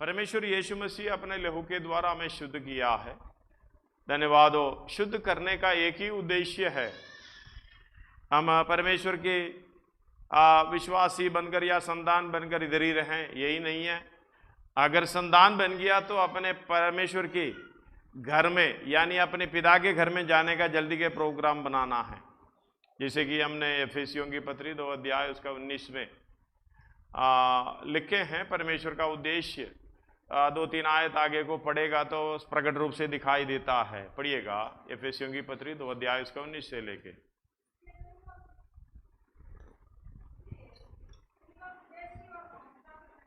परमेश्वर यीशु मसीह अपने लहू के द्वारा हमें शुद्ध किया है। धन्यवाद हो। शुद्ध करने का एक ही उद्देश्य है, हम परमेश्वर के विश्वासी बनकर या संतान बनकर इधर ही रहें, यही नहीं है। अगर संतान बन गया तो अपने परमेश्वर के घर में यानी अपने पिता के घर में जाने का जल्दी के प्रोग्राम बनाना है। जैसे कि हमने एफेसियों की पत्री 2 अध्याय उसका 19 में लिखे हैं। परमेश्वर का उद्देश्य 2-3 आयत आगे को पढ़ेगा तो प्रकट रूप से दिखाई देता है। पढ़िएगा एफेसियों की पत्री 2 अध्याय उसका 19 से लेके।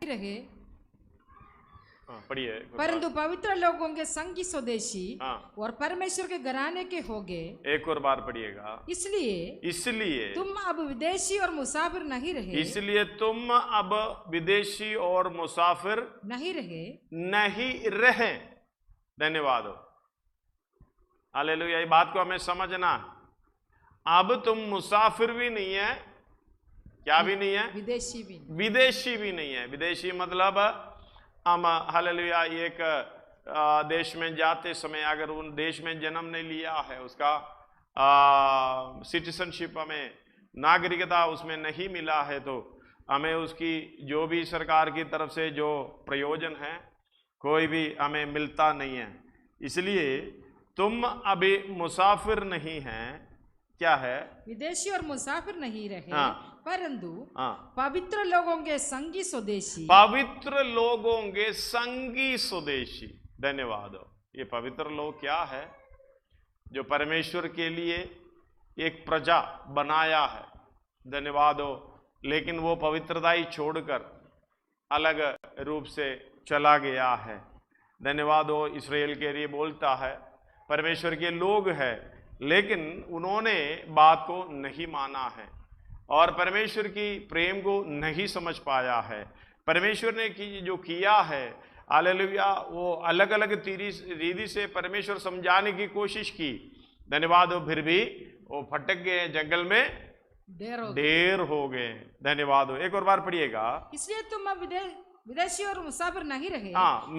रहे पढ़िए। परंतु पवित्र लोगों के संगी स्वदेशी और परमेश्वर के घराने के होगे। एक और बार पढ़िएगा। इसलिए तुम अब विदेशी और मुसाफिर नहीं रहे। इसलिए तुम अब विदेशी और मुसाफिर नहीं रहे। धन्यवाद हो। हालेलुया। ये बात को हमें समझना। अब तुम मुसाफिर भी नहीं है, क्या भी नहीं है, विदेशी भी नहीं है। विदेशी मतलब हम हालेलुया एक देश में जाते समय अगर उन देश में जन्म नहीं लिया है, उसका सिटीजनशिप हमें नागरिकता उसमें नहीं मिला है, तो हमें उसकी जो भी सरकार की तरफ से जो प्रयोजन है कोई भी हमें मिलता नहीं है। इसलिए तुम अभी मुसाफिर नहीं हैं। क्या है? विदेशी और मुसाफिर नहीं रहे, परंतु पवित्र लोगों के संगी स्वदेशी। पवित्र लोगों के संगी स्वदेशी। धन्यवाद हो। ये पवित्र लोग क्या है? जो परमेश्वर के लिए एक प्रजा बनाया है। धन्यवाद हो। लेकिन वो पवित्रता ही छोड़कर अलग रूप से चला गया है। धन्यवाद हो। इस्राएल के लिए बोलता है परमेश्वर के लोग हैं, लेकिन उन्होंने बात को नहीं माना है और परमेश्वर की प्रेम को नहीं समझ पाया है। परमेश्वर ने जो किया है, हालेलुया, वो अलग अलग रीति से परमेश्वर समझाने की कोशिश की। धन्यवाद हो। फिर भी वो भटक गए, जंगल में ढेर हो गए। धन्यवाद हो। एक और बार पढ़िएगा। इसलिए तुम अब विदेशी और मुसाफिर नहीं रहे।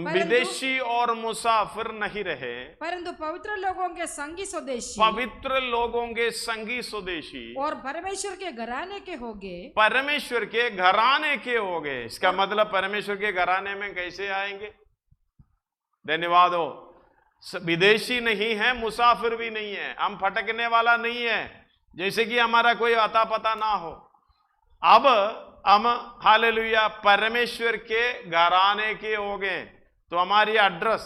विदेशी और मुसाफिर नहीं रहे, परंतु पवित्र लोगों के संगी स्वदेशी। पवित्र लोगों के संगी स्वदेशी और परमेश्वर के घराने के होगे। परमेश्वर के घराने के होगे। इसका मतलब परमेश्वर के घराने में कैसे आएंगे? धन्यवाद हो। विदेशी नहीं है, मुसाफिर भी नहीं है, हम भटकने वाला नहीं है, जैसे कि हमारा कोई अता पता ना हो। अब हम हालेलुया परमेश्वर के घराने के हो गए। तो हमारी एड्रेस,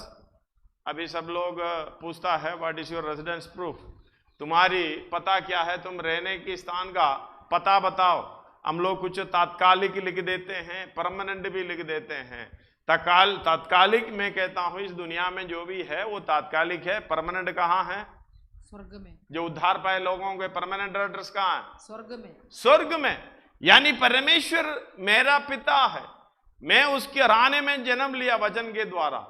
अभी सब लोग पूछता है what is your residence proof, तुम्हारी पता क्या है, तुम रहने के स्थान का पता बताओ। हम लोग कुछ तात्कालिक लिख देते हैं, परमानेंट भी लिख देते हैं। तात्कालिक मैं कहता हूं इस दुनिया में जो भी है वो तात्कालिक है। परमानेंट कहाँ है? स्वर्ग में। जो उद्धार पाए लोगों के परमानेंट एड्रेस कहाँ है? स्वर्ग में। स्वर्ग में। यानी परमेश्वर मेरा पिता है, मैं उसके घराने में जन्म लिया, वचन के द्वारा,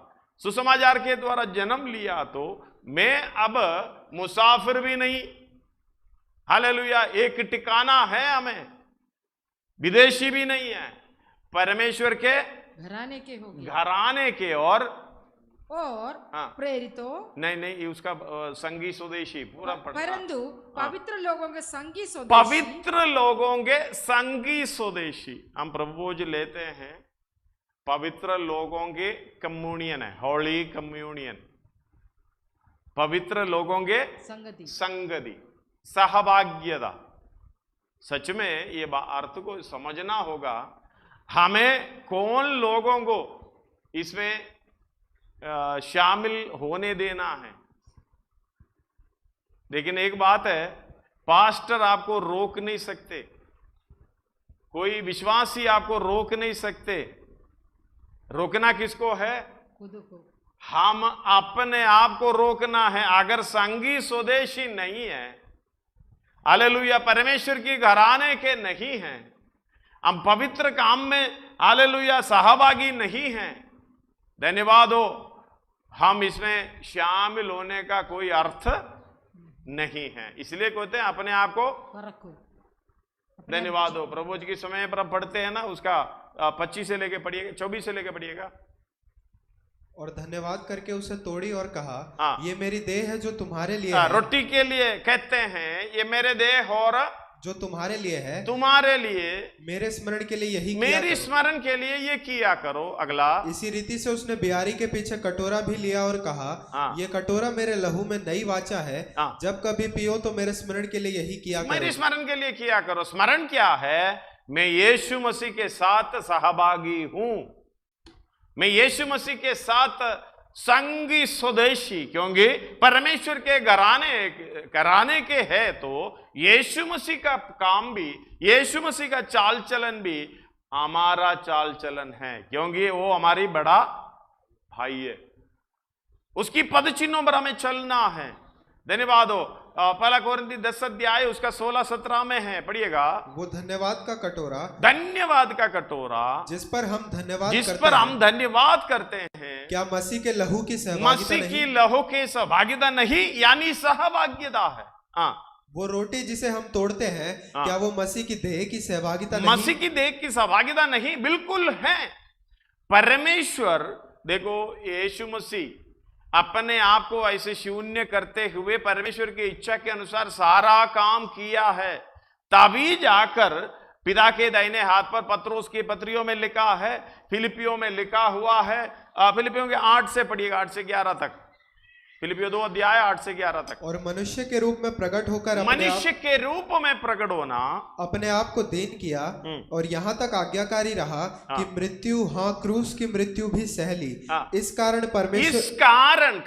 सुसमाचार के द्वारा जन्म लिया, तो मैं अब मुसाफिर भी नहीं। हालेलुया। एक ठिकाना है हमें, विदेशी भी नहीं है, परमेश्वर के घराने के हो गए। घराने के और प्रेरितों नहीं उसका संगी स्वदेशी पूरा। परंतु पवित्र लोगों के संगी स्वदेशी। पवित्र लोगों के संगी स्वदेशी। हम प्रभुभोज लेते हैं, पवित्र लोगों के कम्युनियन है, होली कम्युनियन। पवित्र लोगों के संगति, सहभाग्यता। सच में ये अर्थ को समझना होगा। हमें कौन लोगों को इसमें शामिल होने देना है। लेकिन एक बात है, पास्टर आपको रोक नहीं सकते, कोई विश्वासी आपको रोक नहीं सकते। रोकना किसको है? खुद को। हम अपने आप को रोकना है। अगर संगी स्वदेशी नहीं है, हालेलुया, परमेश्वर की घराने के नहीं हैं, हम पवित्र काम में हालेलुया सहभागी नहीं हैं, धन्यवाद हो, हम इसमें शामिल होने का कोई अर्थ नहीं है। इसलिए कहते हैं अपने आप को रखो। धन्यवाद हो। प्रभु जी के समय पर पढ़ते हैं ना, उसका 25 से लेके पढ़िएगा, 24 से लेके पढ़िएगा। और धन्यवाद करके उसे तोड़ी और कहा, हाँ। ये मेरी देह है जो तुम्हारे लिए है, रोटी के लिए कहते हैं ये मेरे देह और जो तुम्हारे लिए है, तुम्हारे लिए, मेरे स्मरण के लिए यही किया मेरी करो। स्मरण के लिए ये किया करो। अगला, इसी रीति से उसने बियारी के पीछे कटोरा भी लिया और कहा, हाँ। ये कटोरा मेरे लहू में नई वाचा है, हाँ। जब कभी पियो तो मेरे स्मरण के लिए यही किया मेरी करो। स्मरण के लिए किया करो। स्मरण क्या है? मैं यीशु मसीह के साथ सहभागी हूं, मैं यीशु मसीह के साथ संगी स्वदेशी, क्योंकि परमेश्वर के घराने के है तो यीशु मसीह का काम भी, यीशु मसीह का चाल चलन भी हमारा चाल चलन है, क्योंकि वो हमारी बड़ा भाई है। उसकी पद चिन्हों पर हमें चलना है। धन्यवाद हो। पहला कोरिन्थी 10 अध्याय उसका 16-17 में है, पढ़िएगा। वो धन्यवाद का कटोरा, धन्यवाद का कटोरा जिस पर हम धन्यवाद करते हैं, क्या मसीह के लहू की सहभागिता मसीह नहीं? की लहू की सहभागिता नहीं, यानी सहभागिता है। हाँ। वो रोटी जिसे हम तोड़ते हैं, हाँ। क्या वो मसीह की देह की सहभागिता नहीं? मसीह की देह की सहभागिता नहीं, बिल्कुल है। परमेश्वर, देखो यीशु मसीह अपने आप को ऐसे शून्य करते हुए परमेश्वर की इच्छा के अनुसार सारा काम किया है, तभी जाकर पिता के दाहिने हाथ पर पत्रोस की पत्रियों में लिखा है, फिलिपियों में लिखा हुआ है। फिलिपियों के 8 से पढ़िएगा, 8 से 11 तक। फिलिपियों 2 अध्याय 8 से 11 तक। और मनुष्य के रूप में प्रकट होकर मनुष्य के रूप में प्रकट होना, अपने आप को दीन किया, और यहाँ तक आज्ञाकारी रहा कि मृत्यु, हाँ क्रूस की मृत्यु भी सह ली। इस कारण परमेश्वर, इस कारण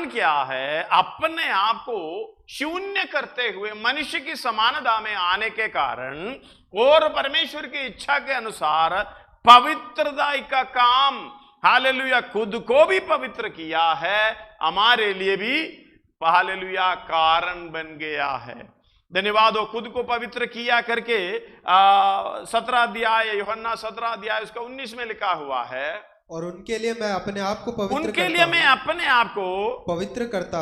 क्या है? अपने आप को शून्य करते हुए मनुष्य की समानता में आने के कारण और परमेश्वर की इच्छा के अनुसार पवित्रता का काम, हालेलुया, खुद को भी पवित्र किया है, हमारे लिए भी हालेलुया कारण बन गया है। धन्यवाद हो। खुद को पवित्र किया करके 17 अध्याय, यूहन्ना 17 अध्याय उसका 19 में लिखा हुआ है, और उनके लिए मैं अपने आप को पवित्र उनके लिए मैं अपने आप को पवित्र करता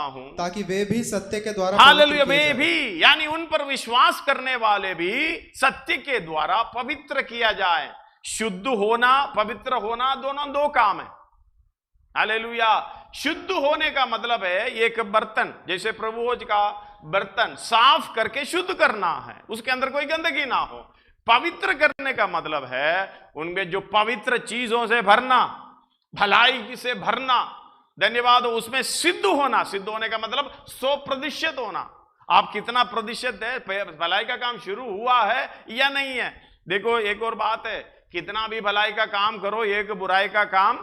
हूं, ताकि वे भी सत्य के द्वारा, हालेलुया, वे भी, यानी उन पर विश्वास करने वाले भी सत्य के द्वारा पवित्र किया जाए। शुद्ध होना, पवित्र होना, दोनों दो काम है। हालेलुया। शुद्ध होने का मतलब है एक बर्तन, जैसे प्रभु भोज का बर्तन साफ करके शुद्ध करना है, उसके अंदर कोई गंदगी ना हो। पवित्र करने का मतलब है उनमें जो पवित्र चीजों से भरना, भलाई से भरना। धन्यवाद। उसमें सिद्ध होना, सिद्ध होने का मतलब 100% होना। आप कितना प्रतिशत है, भलाई का काम शुरू हुआ है या नहीं है? देखो एक और बात है, कितना भी भलाई का काम करो, एक बुराई का काम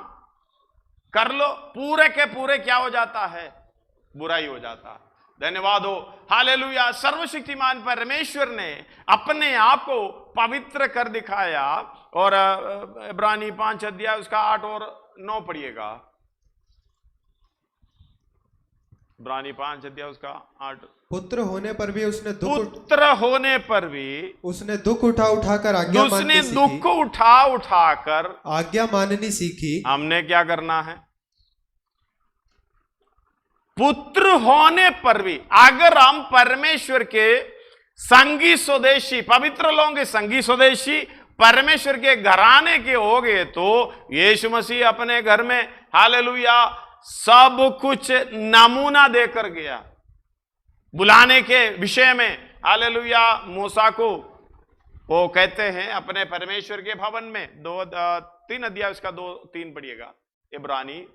कर लो, पूरे के पूरे क्या हो जाता है? बुराई हो जाता है। धन्यवाद हो। हालेलुया। सर्वशक्तिमान परमेश्वर ने अपने आप को पवित्र कर दिखाया। और इब्रानी 5 अध्याय उसका 8 और 9 पढ़िएगा। इब्रानी 5 अध्याय उसका 8। पुत्र होने पर भी उसने दुख उठाकर आज्ञा माननी सीखी। हमने क्या करना है? पुत्र होने पर भी, अगर हम परमेश्वर के संगी स्वदेशी, पवित्र लोगों के संगी स्वदेशी, परमेश्वर के घराने के हो गए, तो यीशु मसीह अपने घर में हालेलुया सब कुछ नमूना देकर गया। बुलाने के विषय में हालेलुया मूसा को वो कहते हैं अपने परमेश्वर के भवन में, 3 अध्याय उसका 2-3 पढ़िएगा। इब्रानी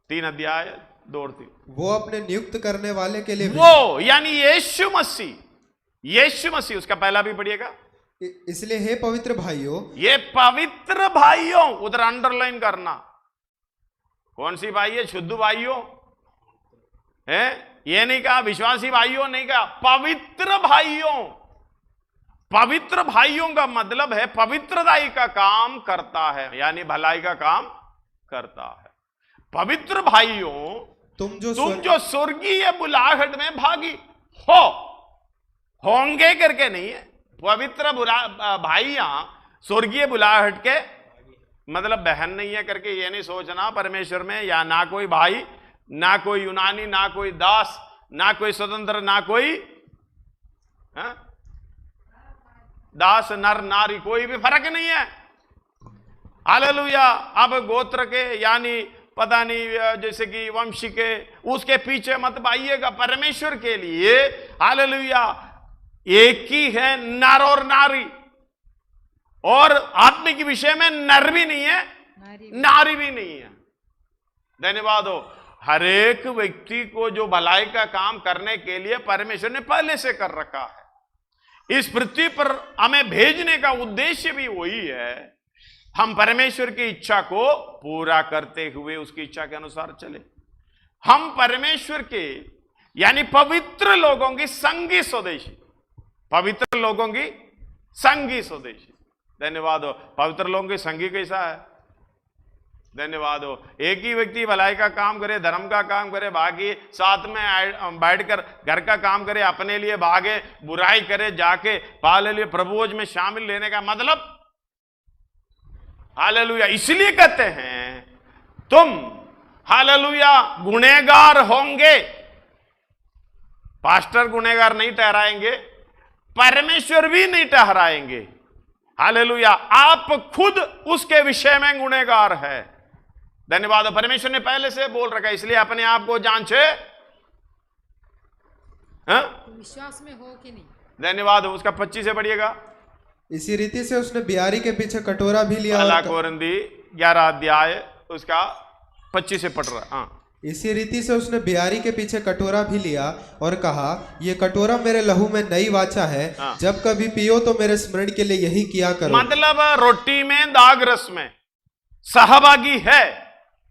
3 अध्याय 2-3। वो अपने नियुक्त करने वाले के लिए, वो यानी यीशु मसीह उसका पहला भी पढ़िएगा। इसलिए हे पवित्र भाइयों, ये पवित्र भाइयों, उधर अंडरलाइन करना। कौन सी भाई है? शुद्ध भाइयों है, ये नहीं कहा विश्वासी भाइयों, नहीं कहा पवित्र भाइयों। पवित्र भाइयों का मतलब है पवित्रताई का काम करता है, यानी भलाई का काम करता है। पवित्र भाइयों, तुम जो स्वर्गीय बुलाहट में भागी होंगे करके नहीं है। पवित्र भाइयां स्वर्गीय बुलाहट के मतलब बहन नहीं है करके ये नहीं सोचना। परमेश्वर में या ना कोई भाई, ना कोई यूनानी, ना कोई दास, ना कोई स्वतंत्र, ना कोई दास, नर नारी, कोई भी फर्क नहीं है। हालेलुया। अब गोत्र के यानी पता नहीं जैसे कि वंश के उसके पीछे मत भाइएगा। परमेश्वर के लिए हालेलुया एक ही है नर और नारी, और आत्मिक विषय में नर भी नहीं है नारी भी नहीं है। धन्यवाद हो। हर एक व्यक्ति को जो भलाई का काम करने के लिए परमेश्वर ने पहले से कर रखा है। इस पृथ्वी पर हमें भेजने का उद्देश्य भी वही है, हम परमेश्वर की इच्छा को पूरा करते हुए उसकी इच्छा के अनुसार चले। हम परमेश्वर के यानी पवित्र लोगों की संगी स्वदेशी, पवित्र लोगों की संगी स्वदेशी। धन्यवाद हो। पवित्र लोगों की संगी कैसा है? धन्यवाद हो। एक ही व्यक्ति भलाई का काम करे, धर्म का काम करे, बाकी साथ में बैठकर घर का काम करे, अपने लिए भागे, बुराई करे, जाके हालेलुया प्रभुओज में शामिल लेने का मतलब हालेलुया। इसलिए कहते हैं तुम हालेलुया गुनहगार होंगे। पास्टर गुनहगार नहीं ठहराएंगे, परमेश्वर भी नहीं ठहराएंगे। हालेलुया। आप खुद उसके विषय में गुनहगार है। धन्यवाद। परमेश्वर ने पहले से बोल रखा है, इसलिए अपने आप को जांचे विश्वास में हो कि नहीं। धन्यवाद। उसका 25 से पढ़िएगा। इसी रीति से उसने बियारी के पीछे कटोरा भी लिया। पहला कोरिन्थी 11 अध्याय उसका 25 से पढ़ रहा। हाँ। इसी रीति से उसने बियारी के पीछे कटोरा भी लिया और कहा, ये कटोरा मेरे लहू में नई वाचा है। हाँ। जब कभी पियो तो मेरे स्मरण के लिए यही किया करो। मतलब रोटी में दाग रस में सहभागी है,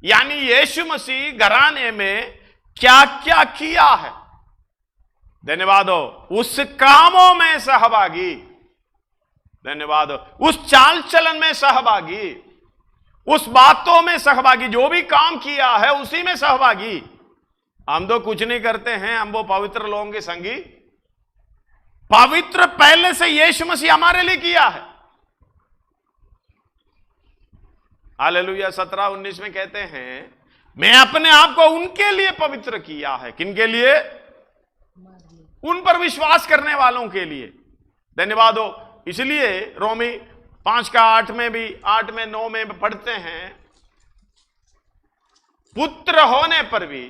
यानी यीशु मसीह घराने में क्या क्या किया है। धन्यवाद हो। उस कामों में सहभागी। धन्यवाद हो। उस चाल चलन में सहभागी, उस बातों में सहभागी, जो भी काम किया है उसी में सहभागी। हम तो कुछ नहीं करते हैं, हम वो पवित्र लोगों के संगी। पवित्र पहले से यीशु मसीह हमारे लिए किया है। हालेलुया। 17-19 में कहते हैं मैं अपने आप को उनके लिए पवित्र किया है। किनके लिए? उन पर विश्वास करने वालों के लिए। धन्यवाद हो। इसलिए रोमी 5:8 में भी 8 में 9 में पढ़ते हैं, पुत्र होने पर भी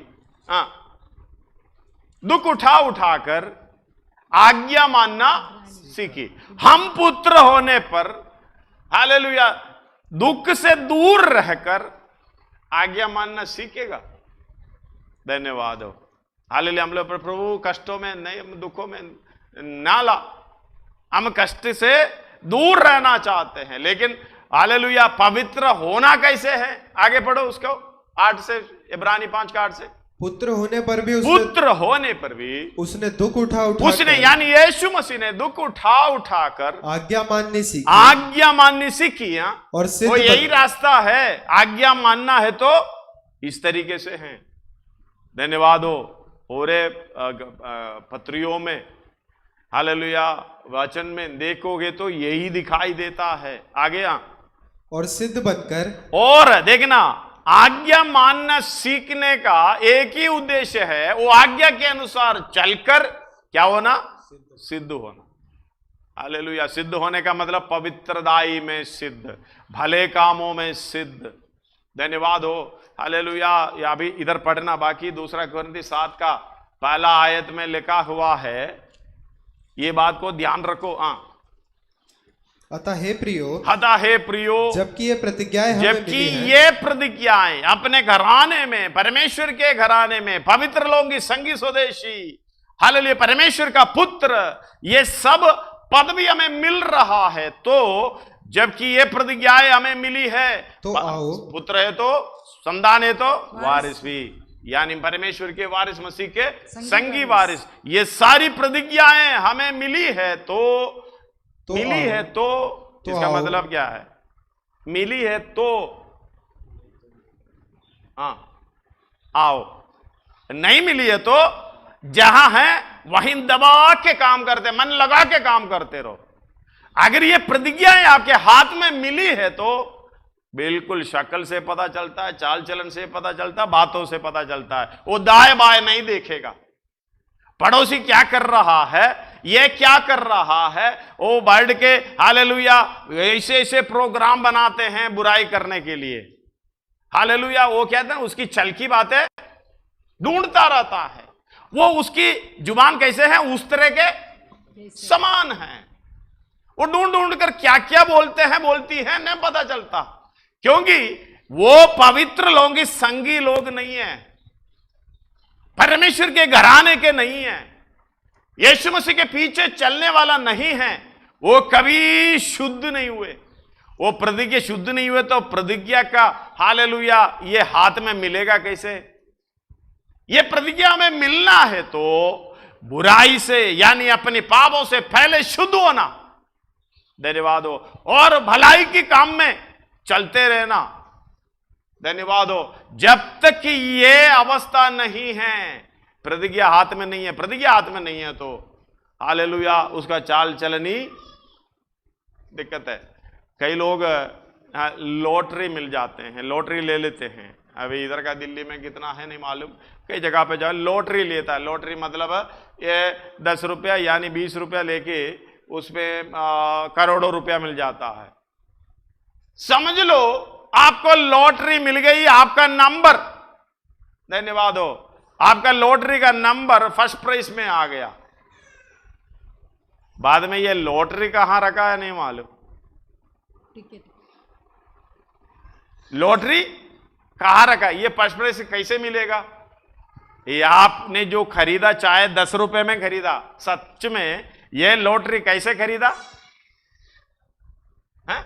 दुख उठाकर आज्ञा मानना सीखी। हम पुत्र होने पर हालेलुया दुख से दूर रहकर आज्ञा मानना सीखेगा। धन्यवाद हो। हालेलुया। हम लोग प्रभु कष्टों में नहीं, दुखों में ना ला, हम कष्ट से दूर रहना चाहते हैं। लेकिन हालेलुया पवित्र होना कैसे है? आगे पढ़ो उसको 8 से, इब्रानी 5:8 से। पुत्र होने पर भी उसने दुख उठा उसने यानी यीशु मसीह ने दुख उठाकर आज्ञा माननी सीखी। और यही रास्ता है। आज्ञा मानना है तो इस तरीके से है। धन्यवाद हो। और पत्रियों में हालेलुया वचन में देखोगे तो यही दिखाई देता है। आगे और सिद्ध बनकर, और देखना आज्ञा मानना सीखने का एक ही उद्देश्य है, वो आज्ञा के अनुसार चलकर क्या होना? सिद्ध होना। हालेलुया। सिद्ध होने का मतलब पवित्रदाई में सिद्ध, भले कामों में सिद्ध। धन्यवाद हो। हालेलुया। या भी इधर पढ़ना बाकी 2 कोरिन्थी 7 का पहला आयत में लिखा हुआ है, ये बात को ध्यान रखो। अतः हे प्रियो, जबकि ये प्रतिज्ञाएं अपने घराने में, परमेश्वर के घराने में, पवित्र लोगों की संगी स्वदेशी, हालेलुया परमेश्वर का पुत्र, ये सब पद भी हमें मिल रहा है। तो जबकि ये प्रतिज्ञाएं हमें मिली है तो आओ, पुत्र है तो संतान है तो वारिस भी, यानी परमेश्वर के वारिस, मसीह के संगी वारिस। ये सारी प्रतिज्ञाएं हमें मिली है तो मिली है तो इसका मतलब क्या है? मिली है तो आओ, नहीं मिली है तो जहां है वहीं दबा के काम करते, मन लगा के काम करते रहो। अगर ये प्रतिज्ञाएं आपके हाथ में मिली है तो बिल्कुल शक्ल से पता चलता है, चाल चलन से पता चलता है, बातों से पता चलता है। वो दाएं बाएं नहीं देखेगा, पड़ोसी क्या कर रहा है ये क्या कर रहा है, वो वर्ल्ड के हालेलुया ऐसे ऐसे प्रोग्राम बनाते हैं बुराई करने के लिए। हालेलुया, वो कहते हैं उसकी छल की बातें ढूंढता रहता है। वो उसकी जुबान कैसे है, उस तरह के समान है। वो ढूंढ ढूंढ कर क्या क्या बोलते हैं बोलती है नहीं पता चलता, क्योंकि वो पवित्र लोग की संगी लोग नहीं है, परमेश्वर के घराने के नहीं है, यीशु मसीह के पीछे चलने वाला नहीं है। वो कभी शुद्ध नहीं हुए, वो प्रतिज्ञा शुद्ध नहीं हुए तो प्रतिज्ञा का हालेलुया ये हाथ में मिलेगा कैसे? ये प्रतिज्ञा में मिलना है तो बुराई से यानी अपने पापों से पहले शुद्ध होना, धन्यवाद हो, और भलाई के काम में चलते रहना, धन्यवाद हो। जब तक कि ये अवस्था नहीं है, प्रतिज्ञा हाथ में नहीं है, प्रतिज्ञा हाथ में नहीं है तो हालेलुया उसका चाल चलनी दिक्कत है। कई लोग लॉटरी मिल जाते हैं, लॉटरी ले लेते हैं। अभी इधर का दिल्ली में कितना है नहीं मालूम, कई जगह पे जाओ लॉटरी लेता है। लॉटरी मतलब ये 10 रुपया यानी 20 रुपया लेके उसमें करोड़ों रुपया मिल जाता है। समझ लो आपको लॉटरी मिल गई, आपका नंबर, धन्यवाद हो, आपका लॉटरी का नंबर फर्स्ट प्राइज में आ गया। बाद में ये लॉटरी कहां रखा है नहीं मालूम, लॉटरी कहां रखा है, ये फर्स्ट प्राइज कैसे मिलेगा? ये आपने जो खरीदा चाहे 10 रुपए में खरीदा, सच में ये लॉटरी कैसे खरीदा है?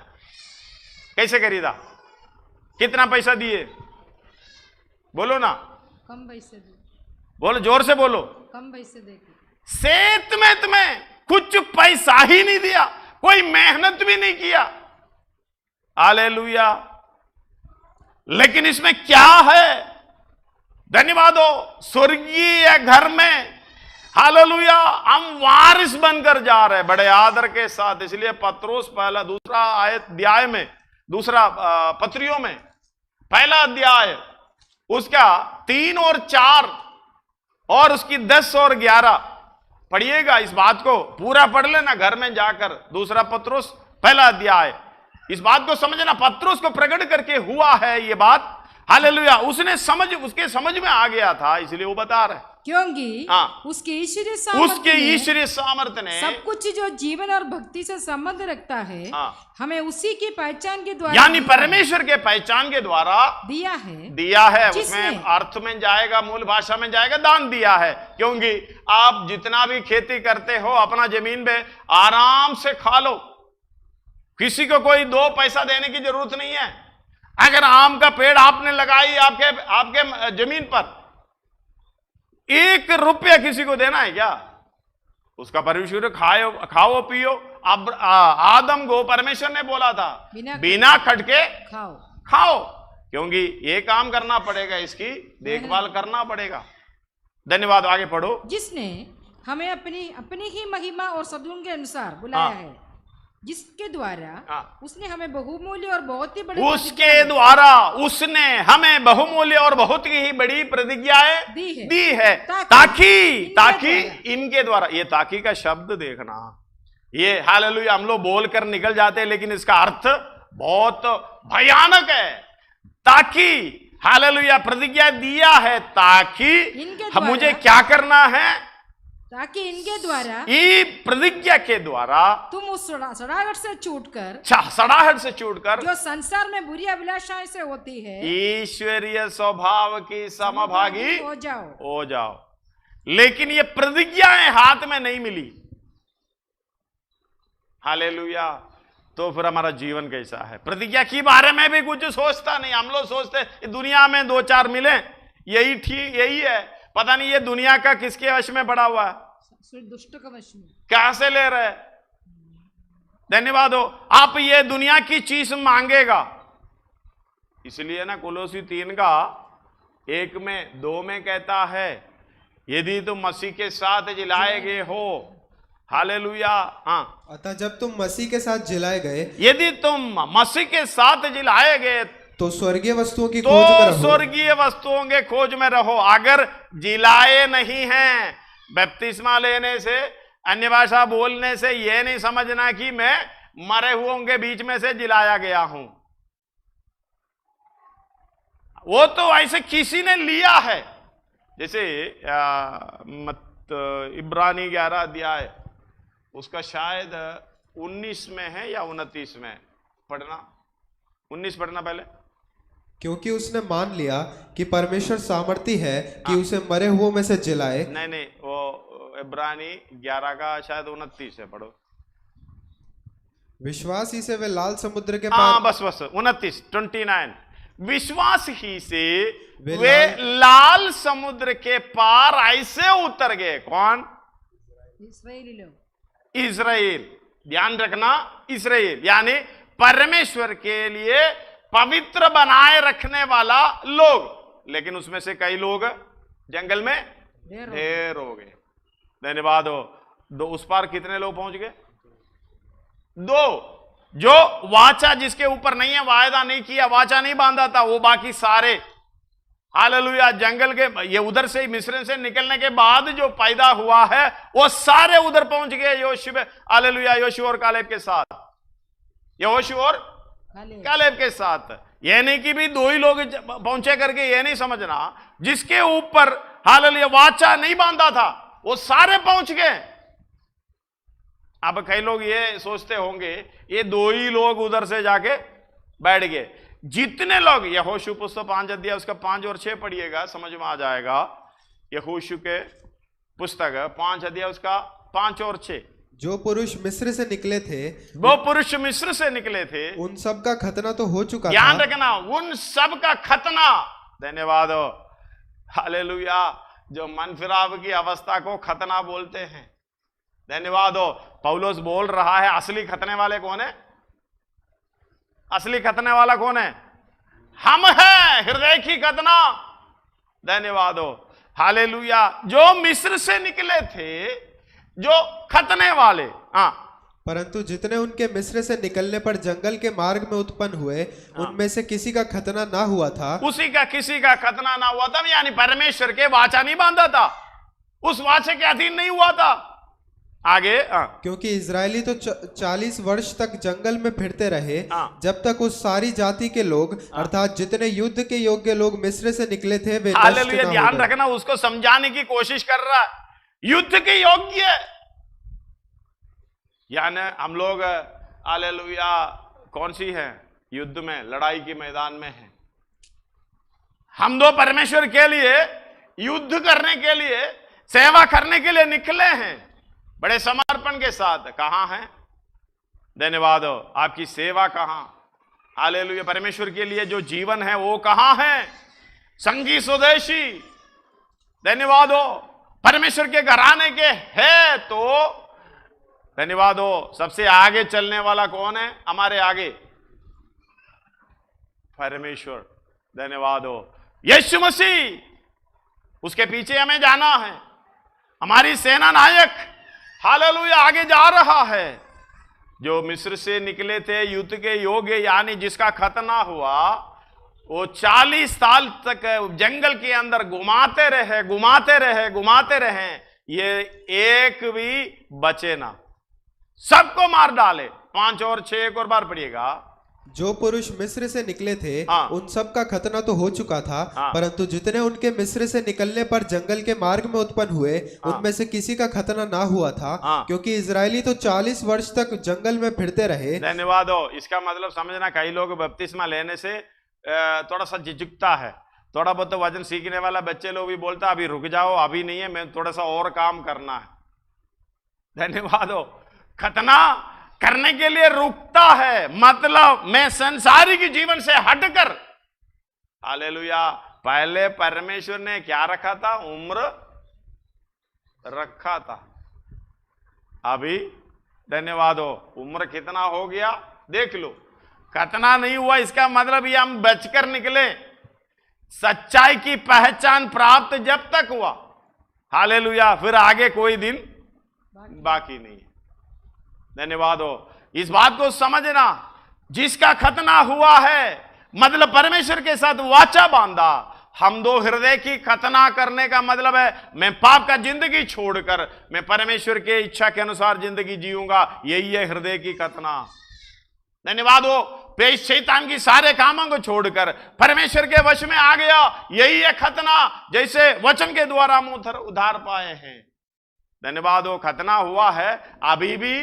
कैसे खरीदा, कितना पैसा दिए? बोलो ना, कम पैसे दे, बोलो जोर से बोलो, कम पैसे दे। सेत में तुम्हें कुछ पैसा ही नहीं दिया, कोई मेहनत भी नहीं किया, हालेलुया। लेकिन इसमें क्या है, धन्यवाद हो, स्वर्गीय घर में हालेलुया हम वारिस बनकर जा रहे हैं बड़े आदर के साथ। इसलिए पत्रोस पहला दूसरा अध्याय में, दूसरा पत्रियों में पहला अध्याय उसका 3 और 4 और उसकी 10 और 11 पढ़िएगा। इस बात को पूरा पढ़ लेना घर में जाकर, दूसरा पत्रोस पहला अध्याय। इस बात को समझना, पत्रोस को प्रकट करके हुआ है ये बात, हालेलुया। उसने उसके समझ में आ गया था, इसलिए वो बता रहे, क्योंकि उसके ईश्वरीय सामर्थ्य ने सब कुछ जो जीवन और भक्ति से संबंध रखता है हमें उसी की पहचान के द्वारा, यानी परमेश्वर के पहचान के द्वारा दिया है। उसमें अर्थ में जाएगा, मूल भाषा में जाएगा, दान दिया है। क्योंकि आप जितना भी खेती करते हो अपना जमीन पे आराम से खा लो, किसी को कोई 2 पैसा देने की जरूरत नहीं है। अगर आम का पेड़ आपने लगाई आपके जमीन पर, 1 रुपया किसी को देना है क्या? उसका परमेश्वर खाओ पियो। अब आदम को परमेश्वर ने बोला था बिना खटके खाओ, क्योंकि ये काम करना पड़ेगा, इसकी देखभाल करना पड़ेगा। धन्यवाद, आगे पढ़ो। जिसने हमें अपनी ही महिमा और सद्गुण के अनुसार बुलाया है, जिसके द्वारा उसने हमें बहुमूल्य और बहुत ही बड़ी, उसके द्वारा उसने हमें बहुमूल्य और बहुत ही बड़ी प्रतिज्ञाएं दी है ताकि इनके द्वारा, ये ताकि का शब्द देखना, ये हालेलुया हम लोग बोलकर निकल जाते हैं लेकिन इसका अर्थ बहुत भयानक है। ताकि हालेलुया प्रतिज्ञा दिया है ताकि मुझे क्या करना है, ताकि इनके द्वारा, ये प्रतिज्ञा के द्वारा तुम उस सड़ाहट से छूटकर जो संसार में बुरी अभिलाषाएं से होती है ईश्वरीय स्वभाव की समभागी हो जाओ। लेकिन ये प्रतिज्ञाएं हाथ में नहीं मिली, हालेलुया। तो फिर हमारा जीवन कैसा है? प्रतिज्ञा के बारे में भी कुछ सोचता नहीं। हम लोग सोचते दुनिया में 2-4 मिले, यही ठीक, यही है। पता नहीं ये दुनिया का किसके वश में पड़ा हुआ है, दुष्ट का वश में, कैसे ले रहे? धन्यवाद हो। आप ये दुनिया की चीज मांगेगा, इसलिए ना कोलोसी 3 का 1 में 2 में कहता है, यदि तुम मसीह के साथ जिलाए गए हो, हालेलुया। अतः जब तुम मसीह के साथ जिलाए गए, यदि तुम मसीह के साथ जिलाए गए तो स्वर्गीय वस्तुओं की खोज में रहो। स्वर्गीय वस्तुओं के खोज में रहो। अगर जिलाए नहीं हैं बपतिस्मा लेने से, अन्य भाषा बोलने से यह नहीं समझना कि मैं मरे हुओं के बीच में से जिलाया गया हूं। वो तो ऐसे किसी ने लिया है। जैसे इब्रानी 11 अध्याय उसका शायद 19 में है या 29 में पढ़ना, 19 पढ़ना पहले। क्योंकि उसने मान लिया कि परमेश्वर सामर्थी है कि उसे मरे हुओं में से जिलाए। नहीं, वो इब्रानी 11 का शायद 29 है, पढ़ो। विश्वास ही से वे लाल समुद्र के पार, बस 29 विश्वास ही से वे लाल समुद्र के पार ऐसे उतर गए। कौन? इस्राएली लोग, इस्राएल। ध्यान रखना, इस्राएल यानी परमेश्वर के लिए पवित्र बनाए रखने वाला लोग। लेकिन उसमें से कई लोग जंगल में ढेर हो गए। धन्यवाद हो। दो उस पार कितने लोग पहुंच गए? 2। जो वाचा जिसके ऊपर नहीं है, वायदा नहीं किया, वाचा नहीं बांधा था, वो बाकी सारे हालेलुया जंगल के, ये उधर से मिस्र से निकलने के बाद जो पैदा हुआ है वो सारे उधर पहुंच गए योशुआ, हालेलुया, योशुआ और कालेब के साथ। यहोशू और कालेब के साथ। ये नहीं कि भी 2 ही लोग पहुंचे करके, ये नहीं समझना। जिसके ऊपर हालेलुया वाचा नहीं बांधा था वो सारे पहुंच गए। अब कई लोग ये सोचते होंगे ये 2 ही लोग उधर से जाके बैठ गए। जितने लोग, यहोशू पुस्तक 5 अध्याय उसका 5 और 6 पढ़िएगा, समझ में आ जाएगा। यहोशू के पुस्तक 5 अध्याय उसका 5 और 6। जो पुरुष मिस्र से निकले थे, वो पुरुष मिस्र से निकले थे, उन सब का खतना तो हो चुका था। ध्यान रखना, उन सब का खतना। धन्यवाद हो, हालेलुया। जो मन फिराव की अवस्था को खतना बोलते हैं। धन्यवाद हो। पौलुस बोल रहा है असली खतने वाले कौन है? असली खतने वाला कौन है? हम हैं, हृदय की खतना। धन्यवाद हो, हालेलुया। जो मिस्र से निकले थे, जो खतने वाले। परंतु जितने उनके मिस्र से निकलने पर जंगल के मार्ग में उत्पन्न हुए, उनमें से किसी का खतना ना हुआ था। उसी का किसी का खतना ना हुआ था, यानी परमेश्वर के वाचा नहीं बांधा था, उस वाचे के अधीन नहीं हुआ था। आगे क्योंकि इजरायली तो 40 वर्ष तक जंगल में फिरते रहे, जब तक उस सारी जाति के लोग अर्थात जितने युद्ध के योग्य लोग मिस्र से निकले थे वे नष्ट ना हो गए। ध्यान रखना, उसको समझाने की कोशिश कर रहा है। युद्ध के योग्य यानी हम लोग हालेलुया कौन सी है? युद्ध में, लड़ाई के मैदान में है। हम 2 परमेश्वर के लिए युद्ध करने के लिए, सेवा करने के लिए निकले हैं बड़े समर्पण के साथ। कहां है? धन्यवाद हो। आपकी सेवा कहां? हालेलुया। परमेश्वर के लिए जो जीवन है वो कहां है? संगी स्वदेशी। धन्यवाद हो। परमेश्वर के घराने के है तो धन्यवाद हो। सबसे आगे चलने वाला कौन है हमारे आगे? परमेश्वर। धन्यवाद हो। यीशु मसीह, उसके पीछे हमें जाना है। हमारी सेना नायक हालेलुया आगे जा रहा है। जो मिस्र से निकले थे युद्ध के योग्य, यानी जिसका खतना हुआ, वो 40 साल तक जंगल के अंदर घुमाते रहे, ये एक भी बचे ना, सबको मार डाले। 5 और 6 एक और बार पढ़िएगा। जो पुरुष मिस्र से निकले थे उन सब का खतना तो हो चुका था, परंतु जितने उनके मिस्र से निकलने पर जंगल के मार्ग में उत्पन्न हुए, उनमें से किसी का खतना ना हुआ था, क्योंकि इजरायली तो 40 वर्ष तक जंगल में फिरते रहे। धन्यवाद हो। इसका मतलब समझना, कई लोग बपतिस्मा लेने से थोड़ा सा झिझकता है। थोड़ा बहुत तो वजन सीखने वाला बच्चे लोग भी बोलता अभी रुक जाओ, अभी नहीं है, मैं थोड़ा सा और काम करना है। धन्यवाद हो। खतना करने के लिए रुकता है, मतलब मैं संसारिक जीवन से हटकर, हालेलुया। पहले परमेश्वर ने क्या रखा था? उम्र रखा था। अभी धन्यवाद हो, उम्र कितना हो गया देख लो। खतना नहीं हुआ, इसका मतलब ये हम बचकर निकले। सच्चाई की पहचान प्राप्त जब तक हुआ, हालेलुया, फिर आगे कोई दिन बाकी नहीं है। धन्यवाद हो। इस बात को समझना, जिसका खतना हुआ है मतलब परमेश्वर के साथ वाचा बांधा, हम दो हृदय की खतना करने का मतलब है मैं पाप का जिंदगी छोड़कर मैं परमेश्वर के इच्छा के अनुसार जिंदगी जीऊंगा। यही है हृदय की खतना। धन्यवाद हो। पेश शैतान की सारे कामों को छोड़कर परमेश्वर के वश में आ गया, यही है खतना। जैसे वचन के द्वारा हम उद्धार पाए हैं। धन्यवाद हो। खतना हुआ है, अभी भी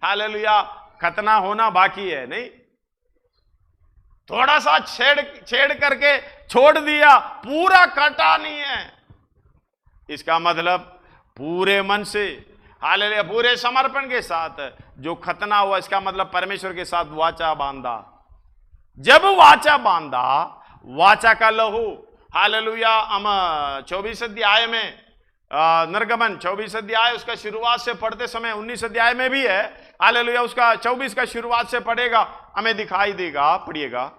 हालेलुया खतना होना बाकी है। नहीं, थोड़ा सा छेड़ करके छोड़ दिया, पूरा कटा नहीं है। इसका मतलब पूरे मन से हालेलुया पूरे समर्पण के साथ जो खतना हुआ, इसका मतलब परमेश्वर के साथ वाचा बांधा। जब वाचा बांधा, वाचा का लहू हालेलुया हम 24 अध्याय में निर्गमन 24 अध्याय उसका शुरुआत से पढ़ते समय 19 अध्याय में भी है हालेलुया, उसका 24 का शुरुआत से पढ़ेगा हमें दिखाई देगा। पढ़िएगा।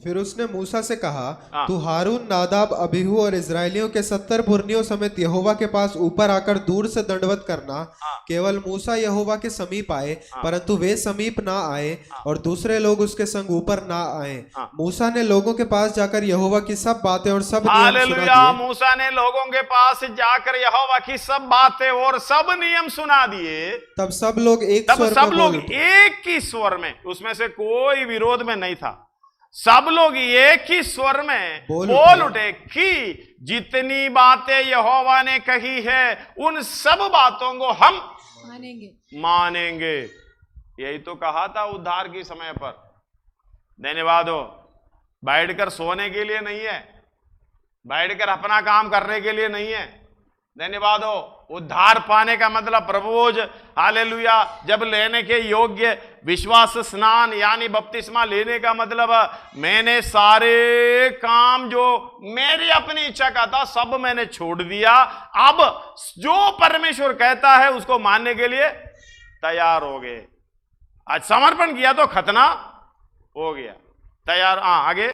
फिर उसने मूसा से कहा, तू हारून, नादाब, अबीहू और इजराइलियों के 70 पुरनियों समेत यहोवा के पास ऊपर आकर दूर से दंडवत करना। केवल मूसा यहोवा के समीप आए, परंतु वे समीप ना आए और दूसरे लोग उसके संग ऊपर ना आए। मूसा ने लोगों के पास जाकर यहोवा की सब बातें और सब नियम सुना दिए। मूसा ने लोगों के पास जाकर यहोवा की सब बातें और सब नियम सुना दिए। तब सब लोग एक ही स्वर में, उसमें से कोई विरोध में नहीं था। सब लोग एक ही स्वर में बोल उठे कि जितनी बातें यहोवा ने कही है उन सब बातों को हम मानेंगे। यही तो कहा था उद्धार के समय पर। धन्यवाद हो। बैठकर सोने के लिए नहीं है, बैठकर अपना काम करने के लिए नहीं है। धन्यवाद हो। उद्धार पाने का मतलब प्रभुज हालेलुया जब लेने के योग्य विश्वास स्नान यानी बपतिस्मा लेने का मतलब मैंने सारे काम जो मेरी अपनी इच्छा का था सब मैंने छोड़ दिया। अब जो परमेश्वर कहता है उसको मानने के लिए तैयार हो गए। आज समर्पण किया तो खतना हो गया, तैयार। आगे।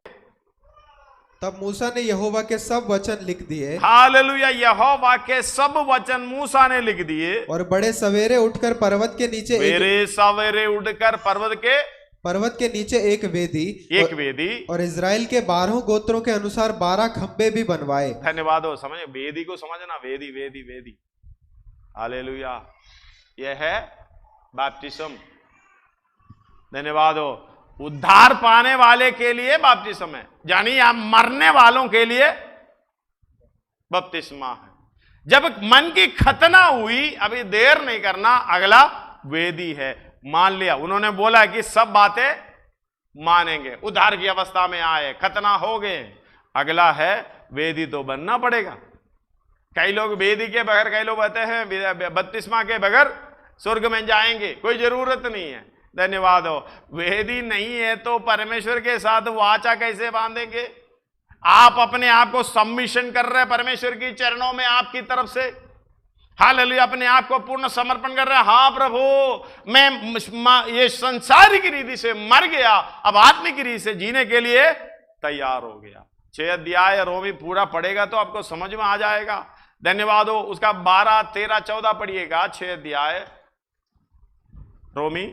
तब मूसा ने यहोवा के सब वचन लिख दिए। हालेलुया। यहोवा के सब वचन मूसा ने लिख दिए। और बड़े सवेरे उठकर पर्वत के नीचे पर्वत के नीचे एक वेदी और इजराइल के 12 गोत्रों के अनुसार 12 खंबे भी बनवाए। धन्यवाद हो। समझे, वेदी को समझना, वेदी वेदी वेदी। हालेलुया। यह है बैप्टिज्म। धन्यवाद हो। उद्धार पाने वाले के लिए बपतिस्मा है, यानी आप मरने वालों के लिए बपतिस्मा है। जब मन की खतना हुई, अभी देर नहीं करना, अगला वेदी है। मान लिया, उन्होंने बोला कि सब बातें मानेंगे, उद्धार की अवस्था में आए, खतना हो गए। अगला है वेदी तो बनना पड़ेगा। कई लोग वेदी के बगैर, कई लोग कहते हैं बपतिस्मा के बगैर स्वर्ग में जाएंगे, कोई जरूरत नहीं है। धन्यवाद हो। वेदी नहीं है तो परमेश्वर के साथ वाचा कैसे बांधेंगे? आप अपने आप को सबमिशन कर रहे हैं परमेश्वर की चरणों में आपकी तरफ से। हालेलुया। अपने आप को पूर्ण समर्पण कर रहे हैं। हाँ प्रभु, मैं ये संसारिक रीति से मर गया, अब आत्मिक रीति से जीने के लिए तैयार हो गया। 6 अध्याय रोमी पूरा पढ़ेगा तो आपको समझ में आ जाएगा। धन्यवाद हो। उसका 12, 13, 14 पढ़िएगा। 6 अध्याय रोमी।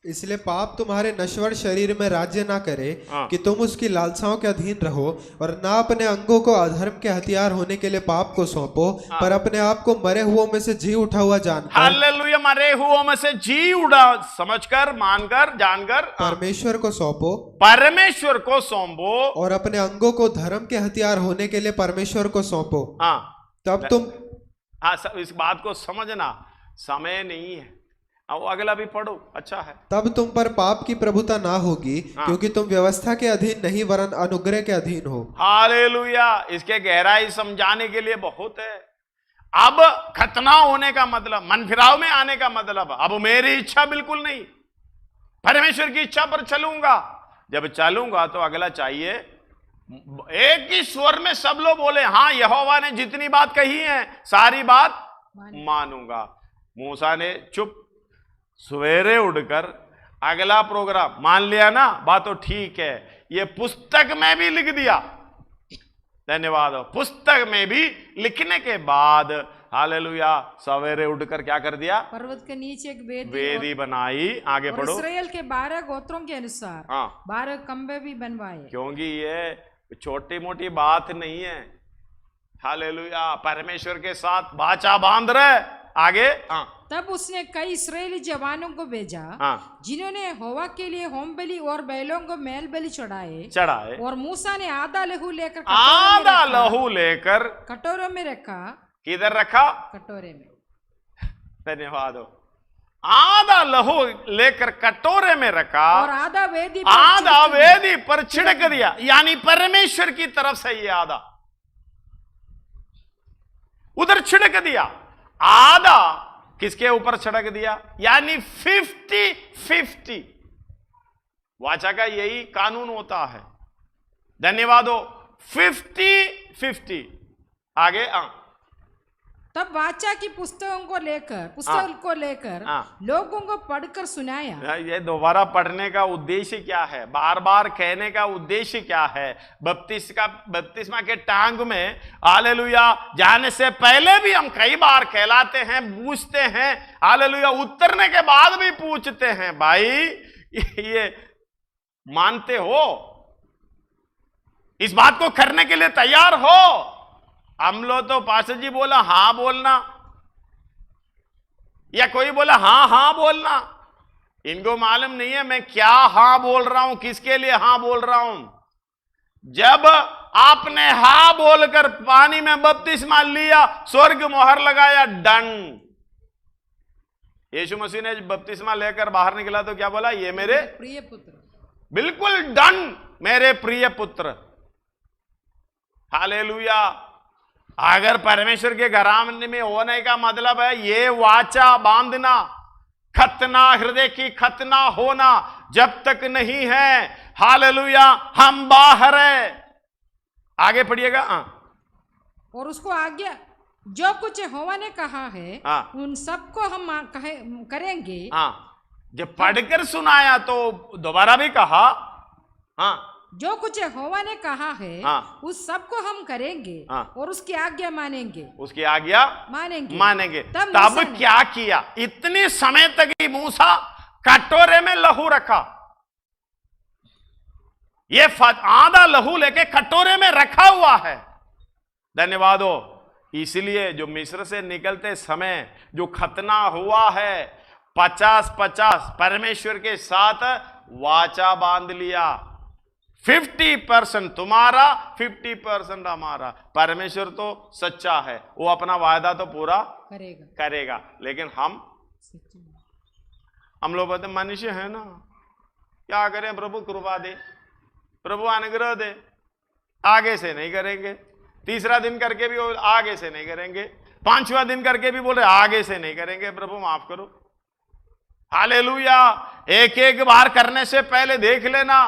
इसलिए पाप तुम्हारे नश्वर शरीर में राज्य ना करे कि तुम उसकी लालसाओं के अधीन रहो, और ना अपने अंगों को अधर्म के हथियार होने के लिए पाप को सौंपो, पर अपने आप को मरे हुओं में से जी उठा हुआ जानकर, हालेलुया, मरे हुओं में से जी उठा समझकर, मानकर, जानकर परमेश्वर को सौंपो, परमेश्वर को सौंपो, और अपने अंगों को धर्म के हथियार होने के लिए परमेश्वर को सौंपो। तब तुम इस बात को समझना, समय नहीं है। अगला भी पढ़ो, अच्छा है। तब तुम पर पाप की प्रभुता ना होगी, क्योंकि तुम व्यवस्था के अधीन नहीं वरन अनुग्रह के अधीन हो। हालेलुया। इसके गहराई समझाने के लिए बहुत है। अब खतना होने का मतलब, मन फिराव में आने का मतलब, अब मेरी इच्छा बिल्कुल नहीं, परमेश्वर की इच्छा पर चलूंगा। जब चलूंगा तो अगला चाहिए एक ही स्वर में सब लोग बोले, हाँ यहोवा ने जितनी बात कही है सारी बात मानूंगा। मूसा ने चुप सवेरे उठकर अगला प्रोग्राम मान लिया ना, बात तो ठीक है, ये पुस्तक में भी लिख दिया। धन्यवाद। पुस्तक में भी लिखने के बाद हालेलुया, सवेरे उठकर क्या कर दिया? पर्वत के नीचे एक वेदी बनाई। आगे पढ़ो। इस्राएल के 12 गोत्रों के अनुसार 12 खंबे भी बनवाए। क्योंकि ये छोटी मोटी बात नहीं है। हालेलुया, परमेश्वर के साथ वाचा बांध रहे। आगे तब उसने कई इस्राएली जवानों को भेजा, जिन्होंने यहोवा के लिए होम बलि और बैलों को मेल बलि चढ़ाए। और मूसा ने आधा लहू लेकर कटोरों में रखा। किधर रखा? कटोरे में। धन्यवाद हो। आधा लहू लेकर कटोरे में रखा और आधा वेदी पर छिड़क दिया। यानी परमेश्वर की तरफ से ये आधा उधर छिड़क दिया, आधा किसके ऊपर छिड़क दिया? यानी 50-50। वाचा का यही कानून होता है। धन्यवाद हो। 50-50। आगे तब वाचा की पुस्तक को लेकर लोगों को पढ़कर सुनाया। ये दोबारा पढ़ने का उद्देश्य क्या है? बार बार कहने का उद्देश्य क्या है? बपतिस्मा के टांग में हालेलुया जाने से पहले भी हम कई बार कहलाते हैं, पूछते हैं। हालेलुया, उतरने के बाद भी पूछते हैं, भाई ये मानते हो? इस बात को करने के लिए तैयार हो? हम लोग तो पास्टर जी बोला हां बोलना, या कोई बोला हां बोलना। इनको मालूम नहीं है मैं क्या हां बोल रहा हूं, किसके लिए हां बोल रहा हूं। जब आपने हां बोलकर पानी में बपतिस्मा लिया, स्वर्ग मोहर लगाया, डन। यीशु मसीह ने बपतिस्मा लेकर बाहर निकला तो क्या बोला? ये मेरे प्रिय पुत्र। बिल्कुल डन, मेरे प्रिय पुत्र। हालेलुया। अगर परमेश्वर के घराने में होने का मतलब है ये वाचा बांधना, खतना, हृदय की खतना होना जब तक नहीं है, हालेलुया, हम बाहर है। आगे पढ़िएगा। और उसको आज्ञा, जो कुछ यहोवा ने कहा है उन सबको हम करेंगे। जब पढ़कर सुनाया तो दोबारा भी कहा, जो कुछ यहोवा ने कहा है उस सबको हम करेंगे और उसकी आज्ञा मानेंगे। उसकी आज्ञा मानेंगे। तब क्या किया? इतने समय तक ही मूसा कटोरे में लहू रखा। ये आधा लहू लेके कटोरे में रखा हुआ है। धन्यवाद हो। इसलिए जो मिस्र से निकलते समय जो खतना हुआ है, 50-50 परमेश्वर के साथ वाचा बांध लिया। 50% तुम्हारा, 50% हमारा। परमेश्वर तो सच्चा है, वो अपना वायदा तो पूरा करेगा। लेकिन हम लोग बोलते मनुष्य है ना, क्या करें? प्रभु कृपा दे, प्रभु अनुग्रह दे। आगे से नहीं करेंगे। तीसरा दिन करके भी वो आगे से नहीं करेंगे। 5वां दिन करके भी बोले आगे से नहीं करेंगे। प्रभु माफ करो। हालेलुया। एक एक बार करने से पहले देख लेना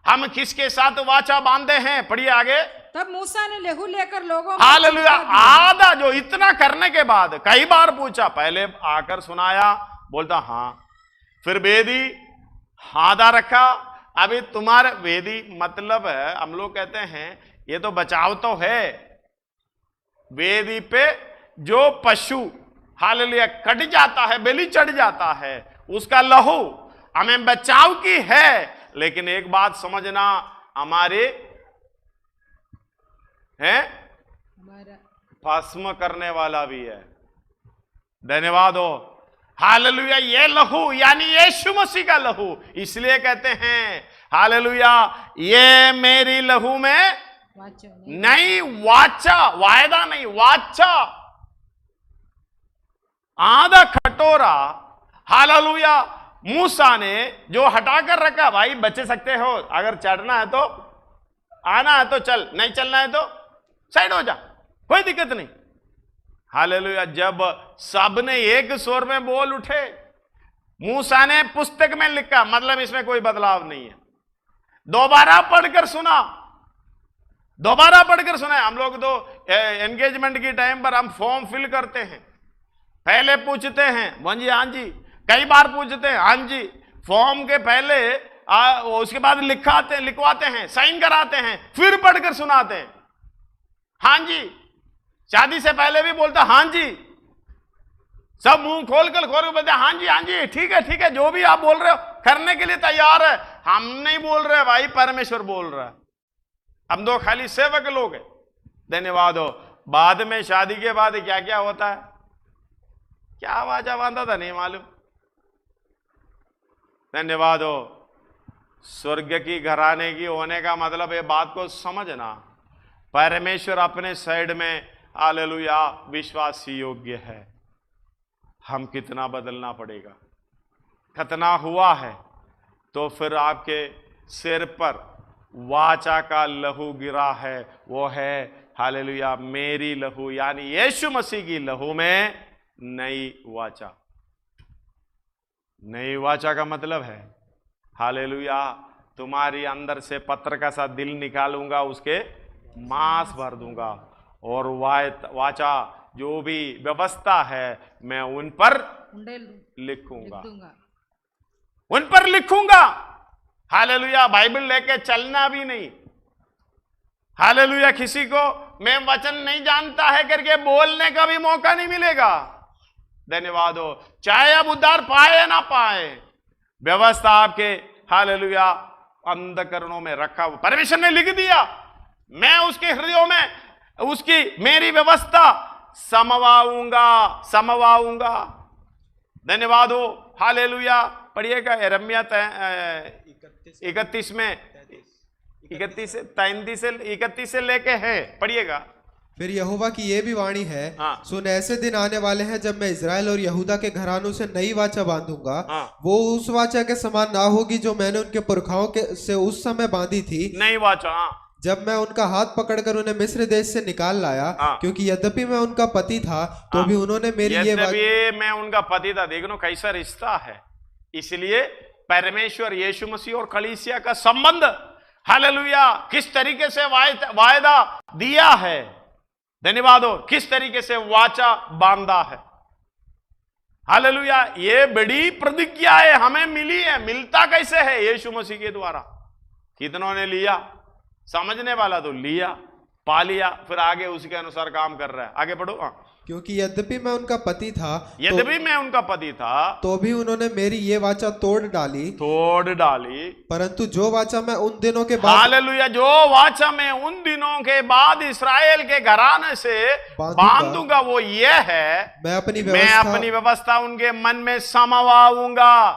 हम किसके साथ वाचा बांधे हैं। पढ़िए आगे। तब मूसा ने लहू लेकर लोगों को हालेलुया आधा जो इतना करने के बाद कई बार पूछा, पहले आकर सुनाया, बोलता हाँ, फिर वेदी आधा रखा। अभी तुम्हारे वेदी मतलब है, हम लोग कहते हैं ये तो बचाव तो है। वेदी पे जो पशु हालेलुया कट जाता है, बलि चढ़ जाता है, उसका लहू हमें बचाव की है। लेकिन एक बात समझना, हमारे हैं भस्म करने वाला भी है। धन्यवाद हो। हालेलुया। ये लहू यानी यीशु मसीह का लहू, इसलिए कहते हैं हालेलुया ये मेरी लहू में नहीं, वाचा, वायदा नहीं, वाचा। आधा कटोरा हालेलुया मूसा ने जो हटाकर रखा। भाई बच सकते हो, अगर चढ़ना है तो, आना है तो चल, नहीं चलना है तो साइड हो जा, कोई दिक्कत नहीं। हालेलुया। जब सबने एक स्वर में बोल उठे, मूसा ने पुस्तक में लिखा, मतलब इसमें कोई बदलाव नहीं है। दोबारा पढ़कर सुना, दोबारा पढ़कर सुना। हम लोग तो एंगेजमेंट की टाइम पर हम फॉर्म फिल करते हैं, पहले पूछते हैं हाँ जी, हाँ जी, कई बार पूछते हैं हाँ जी, फॉर्म के पहले उसके बाद लिखवाते हैं, साइन कराते हैं, फिर पढ़कर सुनाते हैं हाँ जी, शादी से पहले भी बोलता हाँ जी, सब मुंह खोल कर बोलते हाँ जी ठीक है जो भी आप बोल रहे हो करने के लिए तैयार है। हम नहीं बोल रहे भाई, परमेश्वर बोल रहा है, हम दो खाली सेवक लोग हैं। धन्यवाद हो। बाद में शादी के बाद क्या क्या होता है, क्या आवाज बांधा था नहीं मालूम। धन्यवाद हो। स्वर्ग की घराने की होने का मतलब ये बात को समझना, परमेश्वर अपने साइड में हालेलुया विश्वासी योग्य है। हम कितना बदलना पड़ेगा, कितना हुआ है तो फिर आपके सिर पर वाचा का लहू गिरा है, वो है हालेलुया मेरी लहू, यानी यीशु मसीह की लहू में नई वाचा। नई वाचा का मतलब है हालेलुया तुम्हारी अंदर से पत्थर का सा दिल निकालूंगा, उसके मांस भर दूंगा, और वाचा जो भी व्यवस्था है मैं उन पर लिखूंगा, उन पर लिखूंगा। हालेलुया बाइबल लेके चलना भी नहीं। हालेलुया किसी को मैं वचन नहीं जानता है करके बोलने का भी मौका नहीं मिलेगा। धन्यवाद हो। चाहे आप उद्धार पाए ना पाए, व्यवस्था आपके हालेलुया अंधकरणों में रखा हुआ परमेश्वर ने लिख दिया। मैं उसके हृदयों में उसकी मेरी व्यवस्था समवाऊंगा। धन्यवाद हो। हालेलुया। पढ़िएगा यिर्मयाह 31 में 31 से लेके है, पढ़िएगा। फिर यहोवा की ये भी वाणी है, सुन ऐसे दिन आने वाले हैं जब मैं इज़राइल और यहूदा के घरानों से नई वाचा बांधूंगा। वो उस वाचा के समान ना होगी जो मैंने उनके पुरखाओं से उस समय बांधी थी। नई वाचा जब मैं उनका हाथ पकड़कर उन्हें मिस्र देश से निकाल लाया, क्योंकि यद्यपि मैं उनका पति था तो भी उन्होंने मेरी मैं उनका पति था। देखो कैसा रिश्ता है। इसलिए परमेश्वर यीशु मसीह और कलीसिया का संबंध हालेलुया किस तरीके से वायदा दिया है। धन्यवाद हो। किस तरीके से वाचा बांधा है। हालेलुया ये बड़ी प्रतिज्ञा है, हमें मिली है। मिलता कैसे है? यीशु मसीह के द्वारा। कितनों ने लिया? समझने वाला तो लिया, पा लिया, फिर आगे उसके अनुसार काम कर रहा है। आगे पढ़ो। क्योंकि यद्यपि मैं उनका पति था, मैं उनका पति था तो भी उन्होंने मेरी ये वाचा तोड़ डाली। परंतु जो वाचा मैं उन दिनों के बाद हालेलुया जो वाचा मैं उन दिनों के बाद इस्राएल के घराने से बांधूंगा वो ये है, मैं अपनी व्यवस्था उनके मन में समवाऊंगा।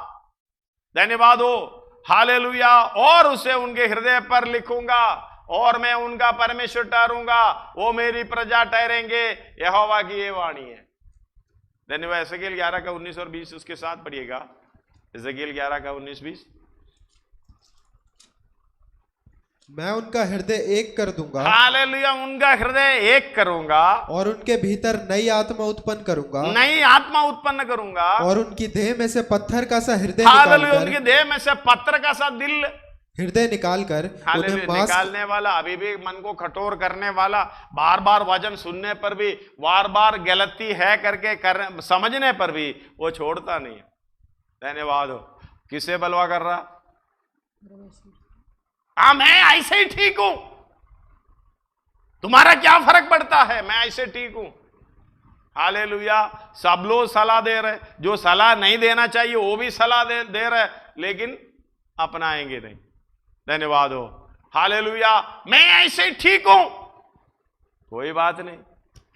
धन्यवाद हो। हालेलुया। और उसे उनके हृदय पर लिखूंगा और मैं उनका परमेश्वर ठहरूंगा, वो मेरी प्रजा ठहरेंगे। यहोवा की ये वाणी है। धन्यवाद। एजेकिएल 11 का 19 और 20 उसके साथ पढ़िएगा। एजेकिएल 11 का 19-20। मैं उनका हृदय एक कर दूंगा। हालेलुया उनका हृदय एक करूंगा और उनके भीतर नई आत्मा उत्पन्न करूंगा। और उनकी देह में से पत्थर का सा हृदय उनकी देह में से पत्थर का सा दिल हृदय निकालकर निकालने वाला, अभी भी मन को कठोर करने वाला, बार बार वचन सुनने पर भी बार बार गलती है करके समझने पर भी वो छोड़ता नहीं है। धन्यवाद हो। किसे बलवा कर रहा? मैं ऐसे ही ठीक हूं, तुम्हारा क्या फर्क पड़ता है, मैं ऐसे ठीक हूं। हालेलुया। सब लोग सलाह दे रहे, जो सलाह नहीं देना चाहिए वो भी सलाह दे रहे, लेकिन अपनाएंगे नहीं। धन्यवाद हो। हालेलुया मैं ऐसे ठीक हूं, कोई बात नहीं।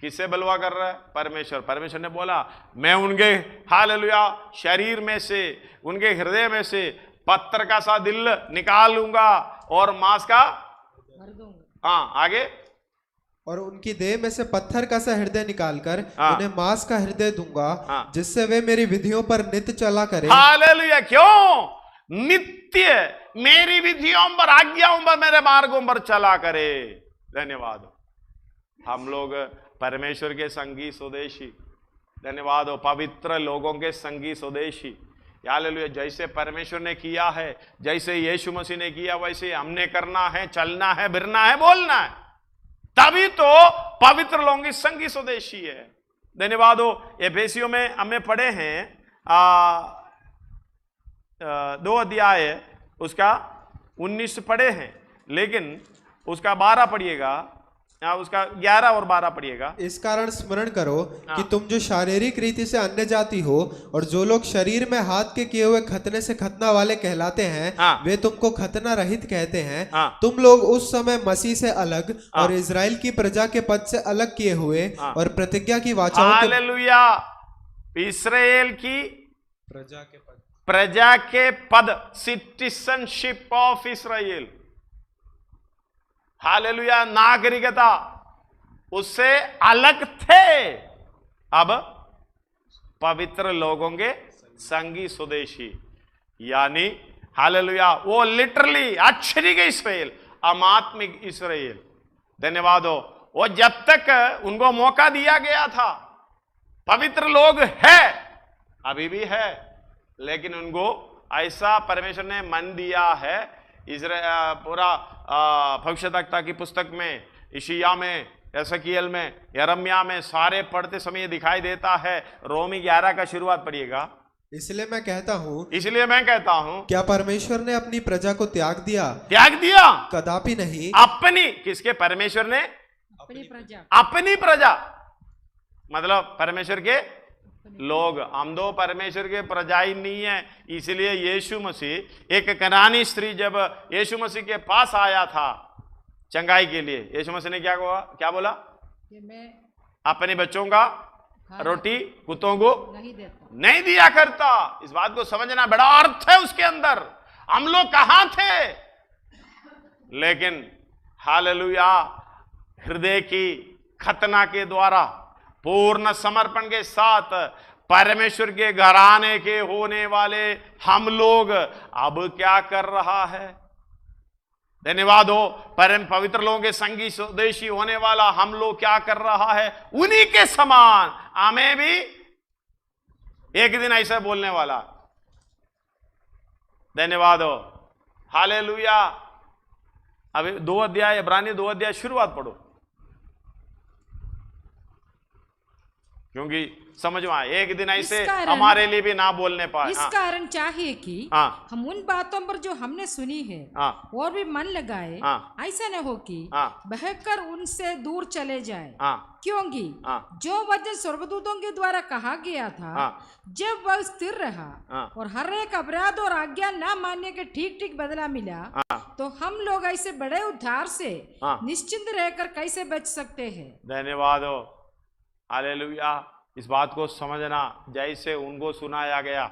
किससे बलवा कर रहा है? परमेश्वर ने बोला मैं उनके हालेलुया शरीर में से, उनके हृदय में से पत्थर का सा दिल निकाल लूंगा और मांस का भर दूंगा। आगे। और उनकी देह में से पत्थर का सा हृदय निकालकर उन्हें मांस का हृदय दूंगा, जिससे वे मेरी विधियों पर नित्य चला करें। हालेलुया। क्यों? नित्य मेरी विधियों पर, आज्ञाओं पर, मेरे मार्गों पर चला करे। धन्यवाद। हम लोग परमेश्वर के संगी स्वदेशी। धन्यवाद हो। पवित्र लोगों के संगी स्वदेशी। हालेलुया। जैसे परमेश्वर ने किया है, जैसे यीशु मसीह ने किया, वैसे हमने करना है, चलना है, बिरना है, बोलना है, तभी तो पवित्र लोगों की संगी स्वदेशी है। धन्यवाद हो। एफेसियों में हमें पढ़े हैं 2 अध्याय उसका 19 पढ़े हैं, लेकिन उसका 12 पढ़िएगा। उसका 11 और 12 पढ़िएगा। इस कारण स्मरण करो कि तुम जो शारीरिक रीति से अन्य जाति हो और जो लोग शरीर में हाथ के किए हुए खतना से खतना वाले कहलाते हैं, वे तुमको खतना रहित कहते हैं। तुम लोग उस समय मसीह से अलग और इजराइल की प्रजा के पद से अलग किए हुए और प्रतिज्ञा की वाचाओं हालेलुया, इस्राएल की प्रजा के पद, सिटीजनशिप ऑफ इस्राएल, हालेलुया, नागरिकता उससे अलग थे, अब पवित्र लोगों के संगी स्वदेशी, यानी हालेलुया वो लिटरली अक्षरिक इस्राएल, अमात्मिक इस्राएल। धन्यवाद हो। वो जब तक उनको मौका दिया गया था, पवित्र लोग है, अभी भी है, लेकिन उनको ऐसा परमेश्वर ने मन दिया है। पूरा भविष्यवक्ता की पुस्तक में, यशायाह में, एसकीएल में, यिर्मयाह में सारे पढ़ते समय दिखाई देता है। रोमी 11 का शुरुआत पढ़िएगा। इसलिए मैं कहता हूँ क्या परमेश्वर ने अपनी प्रजा को त्याग दिया? कदापि नहीं। अपनी, किसके? परमेश्वर ने अपनी प्रजा, मतलब परमेश्वर के लोग। हम दो परमेश्वर के प्रजा ही नहीं है। इसलिए यीशु मसीह, एक कनानी स्त्री जब यीशु मसीह के पास आया था चंगाई के लिए, यीशु मसीह ने क्या बोला? कि मैं अपने बच्चों का रोटी कुत्तों को नहीं दिया करता। इस बात को समझना, बड़ा अर्थ है उसके अंदर। हम लोग कहां थे, लेकिन हालेलुया हृदय की खतना के द्वारा पूर्ण समर्पण के साथ परमेश्वर के घराने के होने वाले हम लोग अब क्या कर रहा है? धन्यवाद हो। परम पवित्र लोगों के संगी स्वदेशी होने वाला हम लोग क्या कर रहा है? उन्हीं के समान हमें भी एक दिन ऐसा बोलने वाला। धन्यवाद हो, हालेलुया। अभी 2 अध्याय, इब्रानी 2 अध्याय शुरुआत पढ़ो, क्योंकि समझ में आए एक दिन ऐसे हमारे लिए भी ना बोलने पाए। इस कारण चाहिए कि हम उन बातों पर जो हमने सुनी है और भी मन लगाए, ऐसा न हो कि बहकर उनसे दूर चले जाए। क्योंकि जो वचन स्वर्गदूतों के द्वारा कहा गया था, जब वह स्थिर रहा और हर एक अपराध और आज्ञा ना मानने के ठीक ठीक बदला मिला, तो हम लोग ऐसे बड़े उद्धार से निश्चिंत रहकर कैसे बच सकते हैं? धन्यवाद हो, हालेलुया। इस बात को समझना, जैसे उनको सुनाया गया,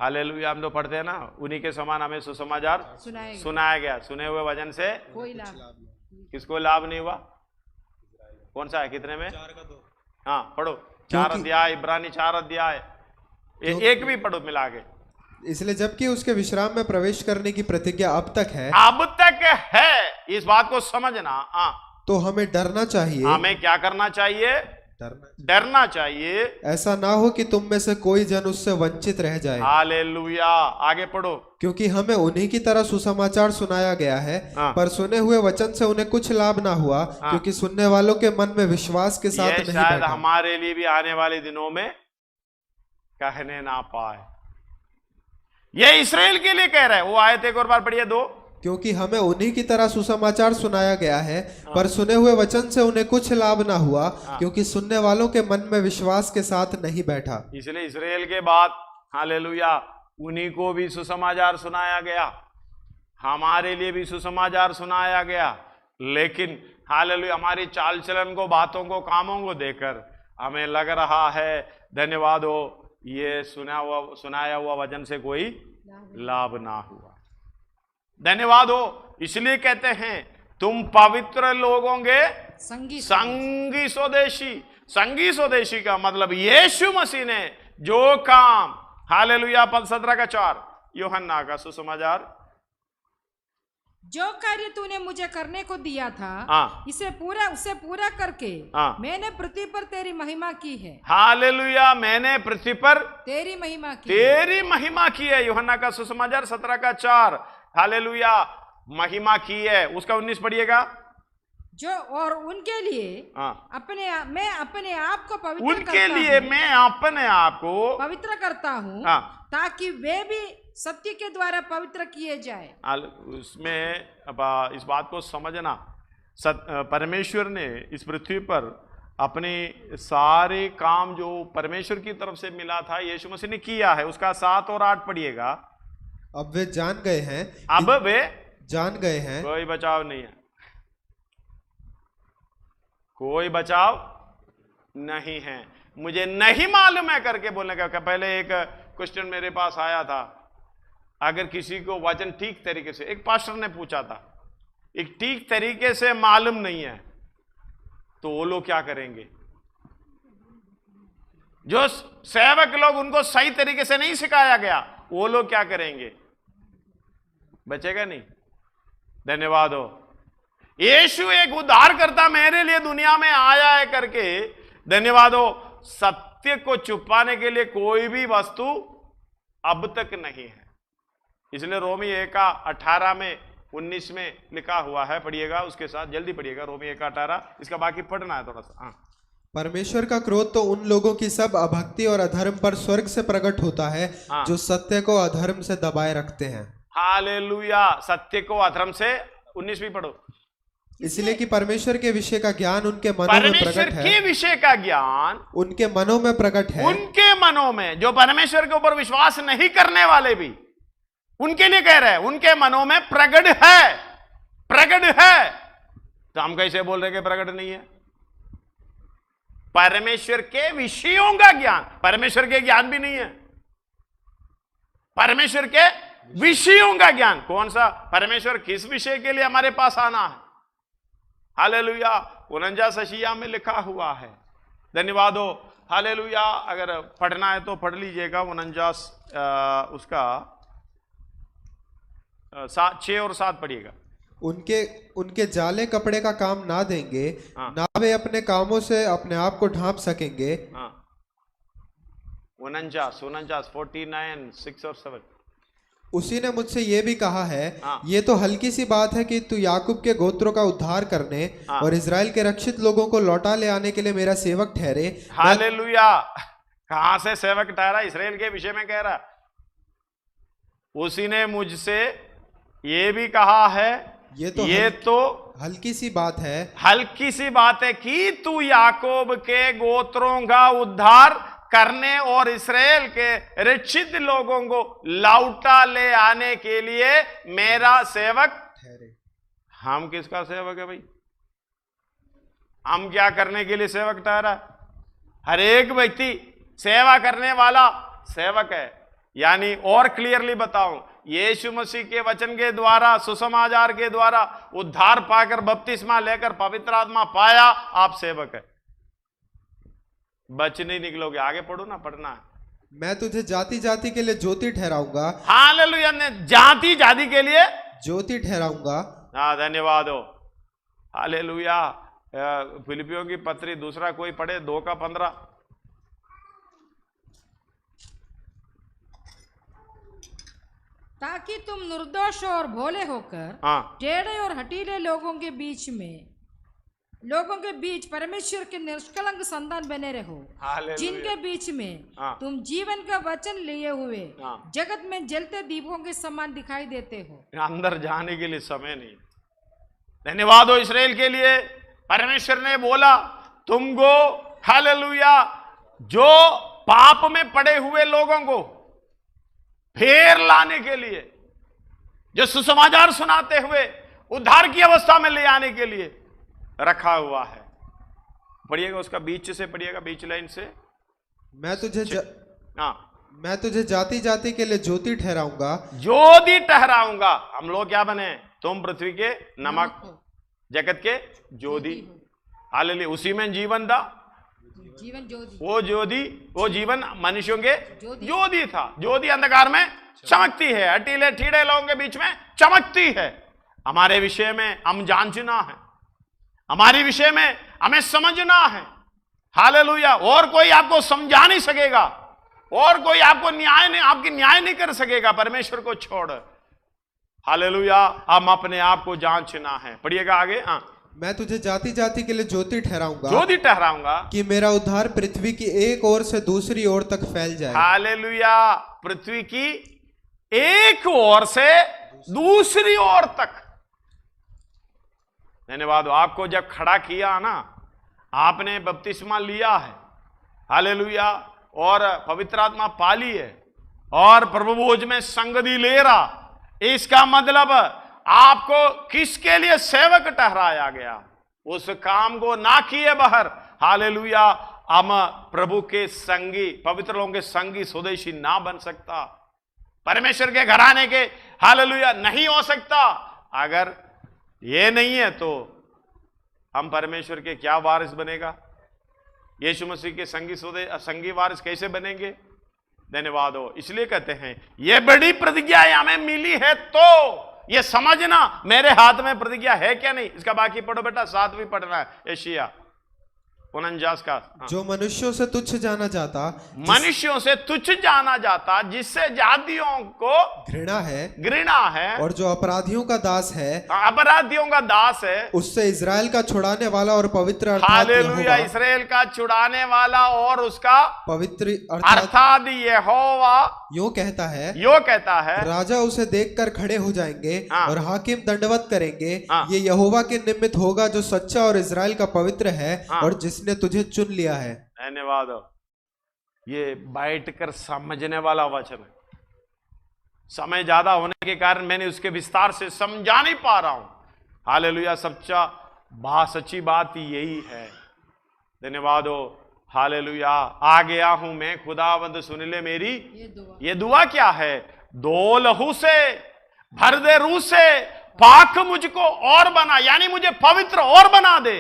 हालेलुया। हम लोग पढ़ते हैं ना, उन्हीं के समान हमें सुसमाचार सुनाया गया। सुने हुए वचन से कोई लाभ, किसको लाभ नहीं हुआ? कौन सा है? कितने में? 4 का 2। हाँ पढ़ो, 4 अध्याय, इब्रानी 4 अध्याय, एक भी पढ़ो मिला के। इसलिए जबकि उसके विश्राम में प्रवेश करने की प्रतिज्ञा अब तक है, इस बात को समझना। तो हमें डरना चाहिए। हमें क्या करना चाहिए? डरना चाहिए। ऐसा ना हो कि तुम में से कोई जन उससे वंचित रह जाए। हालेलुया। आगे पढ़ो। क्योंकि हमें उन्हीं की तरह सुसमाचार सुनाया गया है, पर सुने हुए वचन से उन्हें कुछ लाभ ना हुआ, क्योंकि सुनने वालों के मन में विश्वास के साथ नहीं बैठा। शायद हमारे लिए भी आने वाले दिनों में कहने ना पाए। ये इस्राएल के लिए कह रहा है। वो आयत एक और बार पढ़िए 2। क्योंकि हमें उन्हीं की तरह सुसमाचार सुनाया गया है, पर सुने हुए वचन से उन्हें कुछ लाभ ना हुआ, क्योंकि सुनने वालों के मन में विश्वास के साथ नहीं बैठा। इसलिए इस्राएल के बाद हालेलुया उन्हीं को भी सुसमाचार सुनाया गया, हमारे लिए भी सुसमाचार सुनाया गया। लेकिन हालेलुया हमारी चाल चलन को, बातों को, कामों को देखकर हमें लग रहा है, धन्यवाद हो, ये सुनाया हुआ वचन से कोई लाभ ना हुआ। धन्यवाद हो। इसलिए कहते हैं तुम पवित्र लोगों के संगी स्वदेशी। संगी स्वदेशी का मतलब यीशु मसीह ने जो काम, हालेलुया, पद 17 का 4 यूहन्ना का सुसमाचार, जो कार्य तूने मुझे करने को दिया था, उसे पूरा करके मैंने पृथ्वी पर तेरी महिमा की है। हालेलुया, मैंने पृथ्वी पर तेरी महिमा की है। यूहन्ना का सुसमाचार 17 का 4, हालेलुया, महिमा की है। उसका 19 पढ़िएगा। जो और उनके लिए मैं अपने आप को पवित्र करता हूँ, ताकि वे भी सत्य के द्वारा पवित्र किए जाए। उसमें अब इस बात को समझना, परमेश्वर ने इस पृथ्वी पर अपने सारे काम जो परमेश्वर की तरफ से मिला था यीशु मसीह ने किया है। उसका 7 और 8 पढ़िएगा। अब वे जान गए हैं, अब वे जान गए हैं, कोई बचाव नहीं है, कोई बचाव नहीं है। मुझे नहीं मालूम है करके बोलने का। पहले एक क्वेश्चन मेरे पास आया था, अगर किसी को वचन ठीक तरीके से, एक पास्टर ने पूछा था, एक ठीक तरीके से मालूम नहीं है तो वो लोग क्या करेंगे? जो सेवक लोग उनको सही तरीके से नहीं सिखाया गया वो लोग क्या करेंगे? बचेगा नहीं। धन्यवाद हो। यीशु एक उद्धारकर्ता मेरे लिए दुनिया में आया है करके, धन्यवाद हो। सत्य को छुपाने के लिए कोई भी वस्तु अब तक नहीं है। इसलिए रोमी 1:18 में 19 में लिखा हुआ है, पढ़िएगा उसके साथ, जल्दी पढ़िएगा। रोमी 1:18, इसका बाकी पढ़ना है थोड़ा सा। परमेश्वर का क्रोध तो उन लोगों की सब अभक्ति और अधर्म पर स्वर्ग से प्रकट होता है जो सत्य को अधर्म से दबाए रखते हैं। हालेलुया। सत्य को अधर्म से, 19 भी पढ़ो। इसलिए कि परमेश्वर के विषय का ज्ञान उनके मनों में प्रकट है। परमेश्वर के विषय का ज्ञान उनके मनों में प्रकट है। उनके मनों में, जो परमेश्वर के ऊपर विश्वास नहीं करने वाले भी, उनके लिए कह रहे हैं, उनके मनों में प्रकट है, प्रकट है। तो हम कैसे बोल रहे कि प्रकट नहीं है? परमेश्वर के विषयों का ज्ञान, परमेश्वर के ज्ञान भी नहीं है, परमेश्वर के विषयों का ज्ञान। कौन सा? परमेश्वर किस विषय के लिए हमारे पास आना है? हालेलुया। 49 अशिया में लिखा हुआ है। धन्यवाद हो। हालेलुया। अगर पढ़ना है तो पढ़ लीजिएगा। 49 उसका 6 और 7 पढ़िएगा। उनके जाले कपड़े का काम ना देंगे, ना वे अपने कामों से अपने आप को ढांप सकेंगे। 49, 49, 6 और 7। उसी ने मुझसे ये भी कहा है, ये तो हल्की सी बात है कि तू याकूब के गोत्रों का उद्धार करने और इजराइल के रक्षित लोगों को लौटा ले आने के लिए मेरा सेवक ठहरे। हालेलुया। कहां से सेवक ठहरा? इस्राएल के विषय में कह रहा। उसी ने मुझसे ये भी कहा है, ये तो हल्की सी बात है, हल्की सी बात है कि तू याकूब के गोत्रों का उद्धार करने और इस्राएल के रक्षित लोगों को लौटा ले आने के लिए मेरा सेवक ठहरे। हम किसका सेवक है भाई? हम क्या करने के लिए सेवक ठहरा? हर एक व्यक्ति सेवा करने वाला सेवक है। यानी और क्लियरली बताऊं, यीशु मसीह के वचन के द्वारा, सुसमाचार के द्वारा उद्धार पाकर, बपतिस्मा लेकर, पवित्र आत्मा पाया, आप सेवक है। बच नहीं निकलोगे। आगे पढ़ो ना, पढ़ना है। मैं तुझे जाति जाति के लिए ज्योति ठहराऊंगा। हालेलुया। जाति जाति के लिए ज्योति ठहराऊंगा। हाँ, धन्यवाद हो। हालेलुया। फिलिपियों की पत्री दूसरा कोई पढ़े, 2:15। ताकि तुम निर्दोष और भोले होकर टेढ़े और हठीले लोगों के बीच परमेश्वर के निष्कलंक संतान बने रहो, जिनके बीच में तुम जीवन का वचन लिए हुए जगत में जलते दीपों के समान दिखाई देते हो। अंदर जाने के लिए समय नहीं। धन्यवाद हो इस्राएल के लिए। परमेश्वर ने बोला तुमको, हालेलुया, जो पाप में पड़े हुए लोगों को फिर लाने के लिए, जो सुसमाचार सुनाते हुए उद्धार की अवस्था में ले आने के लिए रखा हुआ है। पढ़िएगा उसका बीच से, पढ़िएगा बीच लाइन से। मैं तुझे जाति जाति के लिए ज्योति ठहराऊंगा। ज्योति ठहराऊंगा। हम लोग क्या बने? तुम पृथ्वी के नमक, जगत के ज्योति। हालेलुया। उसी में जीवन था, जीवन ज्योति। वो ज्योति, वो जीवन मनुष्यों के ज्योति था। ज्योति अंधकार में चमकती है, हटीले ठीड़े लोगों के बीच में चमकती है। हमारे विषय में हम जानना है, हमारे विषय में हमें समझना है। हालेलुया। और कोई आपको समझा नहीं सकेगा, और कोई आपको आपकी न्याय नहीं कर सकेगा परमेश्वर को छोड़। हालेलुया। हम अपने आप को जांचना है। पढ़िएगा आगे। हाँ। मैं तुझे जाति जाति के लिए ज्योति ठहराऊंगा, ज्योति ठहराऊंगा, कि मेरा उद्धार पृथ्वी की एक ओर से दूसरी ओर तक फैल जाए। हालेलुया। पृथ्वी की एक ओर से दूसरी ओर तक। धन्यवाद। आपको जब खड़ा किया ना, आपने बपतिस्मा लिया है, हालेलुया, और पवित्र आत्मा पाली है और प्रभु भोज में संगति ले रहा, इसका मतलब आपको किसके लिए सेवक ठहराया गया, उस काम को ना किए बाहर, हालेलुया, हम प्रभु के संगी, पवित्र लोगों के संगी स्वदेशी ना बन सकता, परमेश्वर के घराने के, हालेलुया, नहीं हो सकता। अगर ये नहीं है तो हम परमेश्वर के क्या वारिस बनेगा, यीशु मसीह के संगी वारिस कैसे बनेंगे। धन्यवाद हो। इसलिए कहते हैं ये बड़ी प्रतिज्ञा हमें मिली है, तो ये समझना मेरे हाथ में प्रतिज्ञा है क्या नहीं। इसका बाकी पढ़ो बेटा, 7वीं पढ़ना है, एशिया 49 का। जो मनुष्यों से तुच्छ जाना जाता, मनुष्यों से तुच्छ जाना जाता, जिससे जातियों को घृणा है, और जो अपराधियों का दास है, अपराधियों का दास है, उससे इजराइल का छुड़ाने वाला और पवित्र हालेलुया, इस्राएल का छुड़ाने वाला और उसका पवित्र अर्थात यहोवा यूं कहता है, राजा उसे देखकर खड़े हो जाएंगे और हाकिम दंडवत करेंगे। ये यहोवा के निमित्त होगा जो सच्चा और इजराइल का पवित्र है और जिसने तुझे चुन लिया है। धन्यवाद। ये बैठकर समझने वाला वचन है। समय ज्यादा होने के कारण मैंने उसके विस्तार से समझा नहीं पा रहा हूं। हालेलुया, सच्ची बात यही है। धन्यवाद हो। हालेलुया। आ गया हूं मैं, खुदावंद सुन ले मेरी ये दुआ क्या है, दो लहू से भर दे रूह से, पाक मुझको और बना, यानी मुझे पवित्र और बना दे।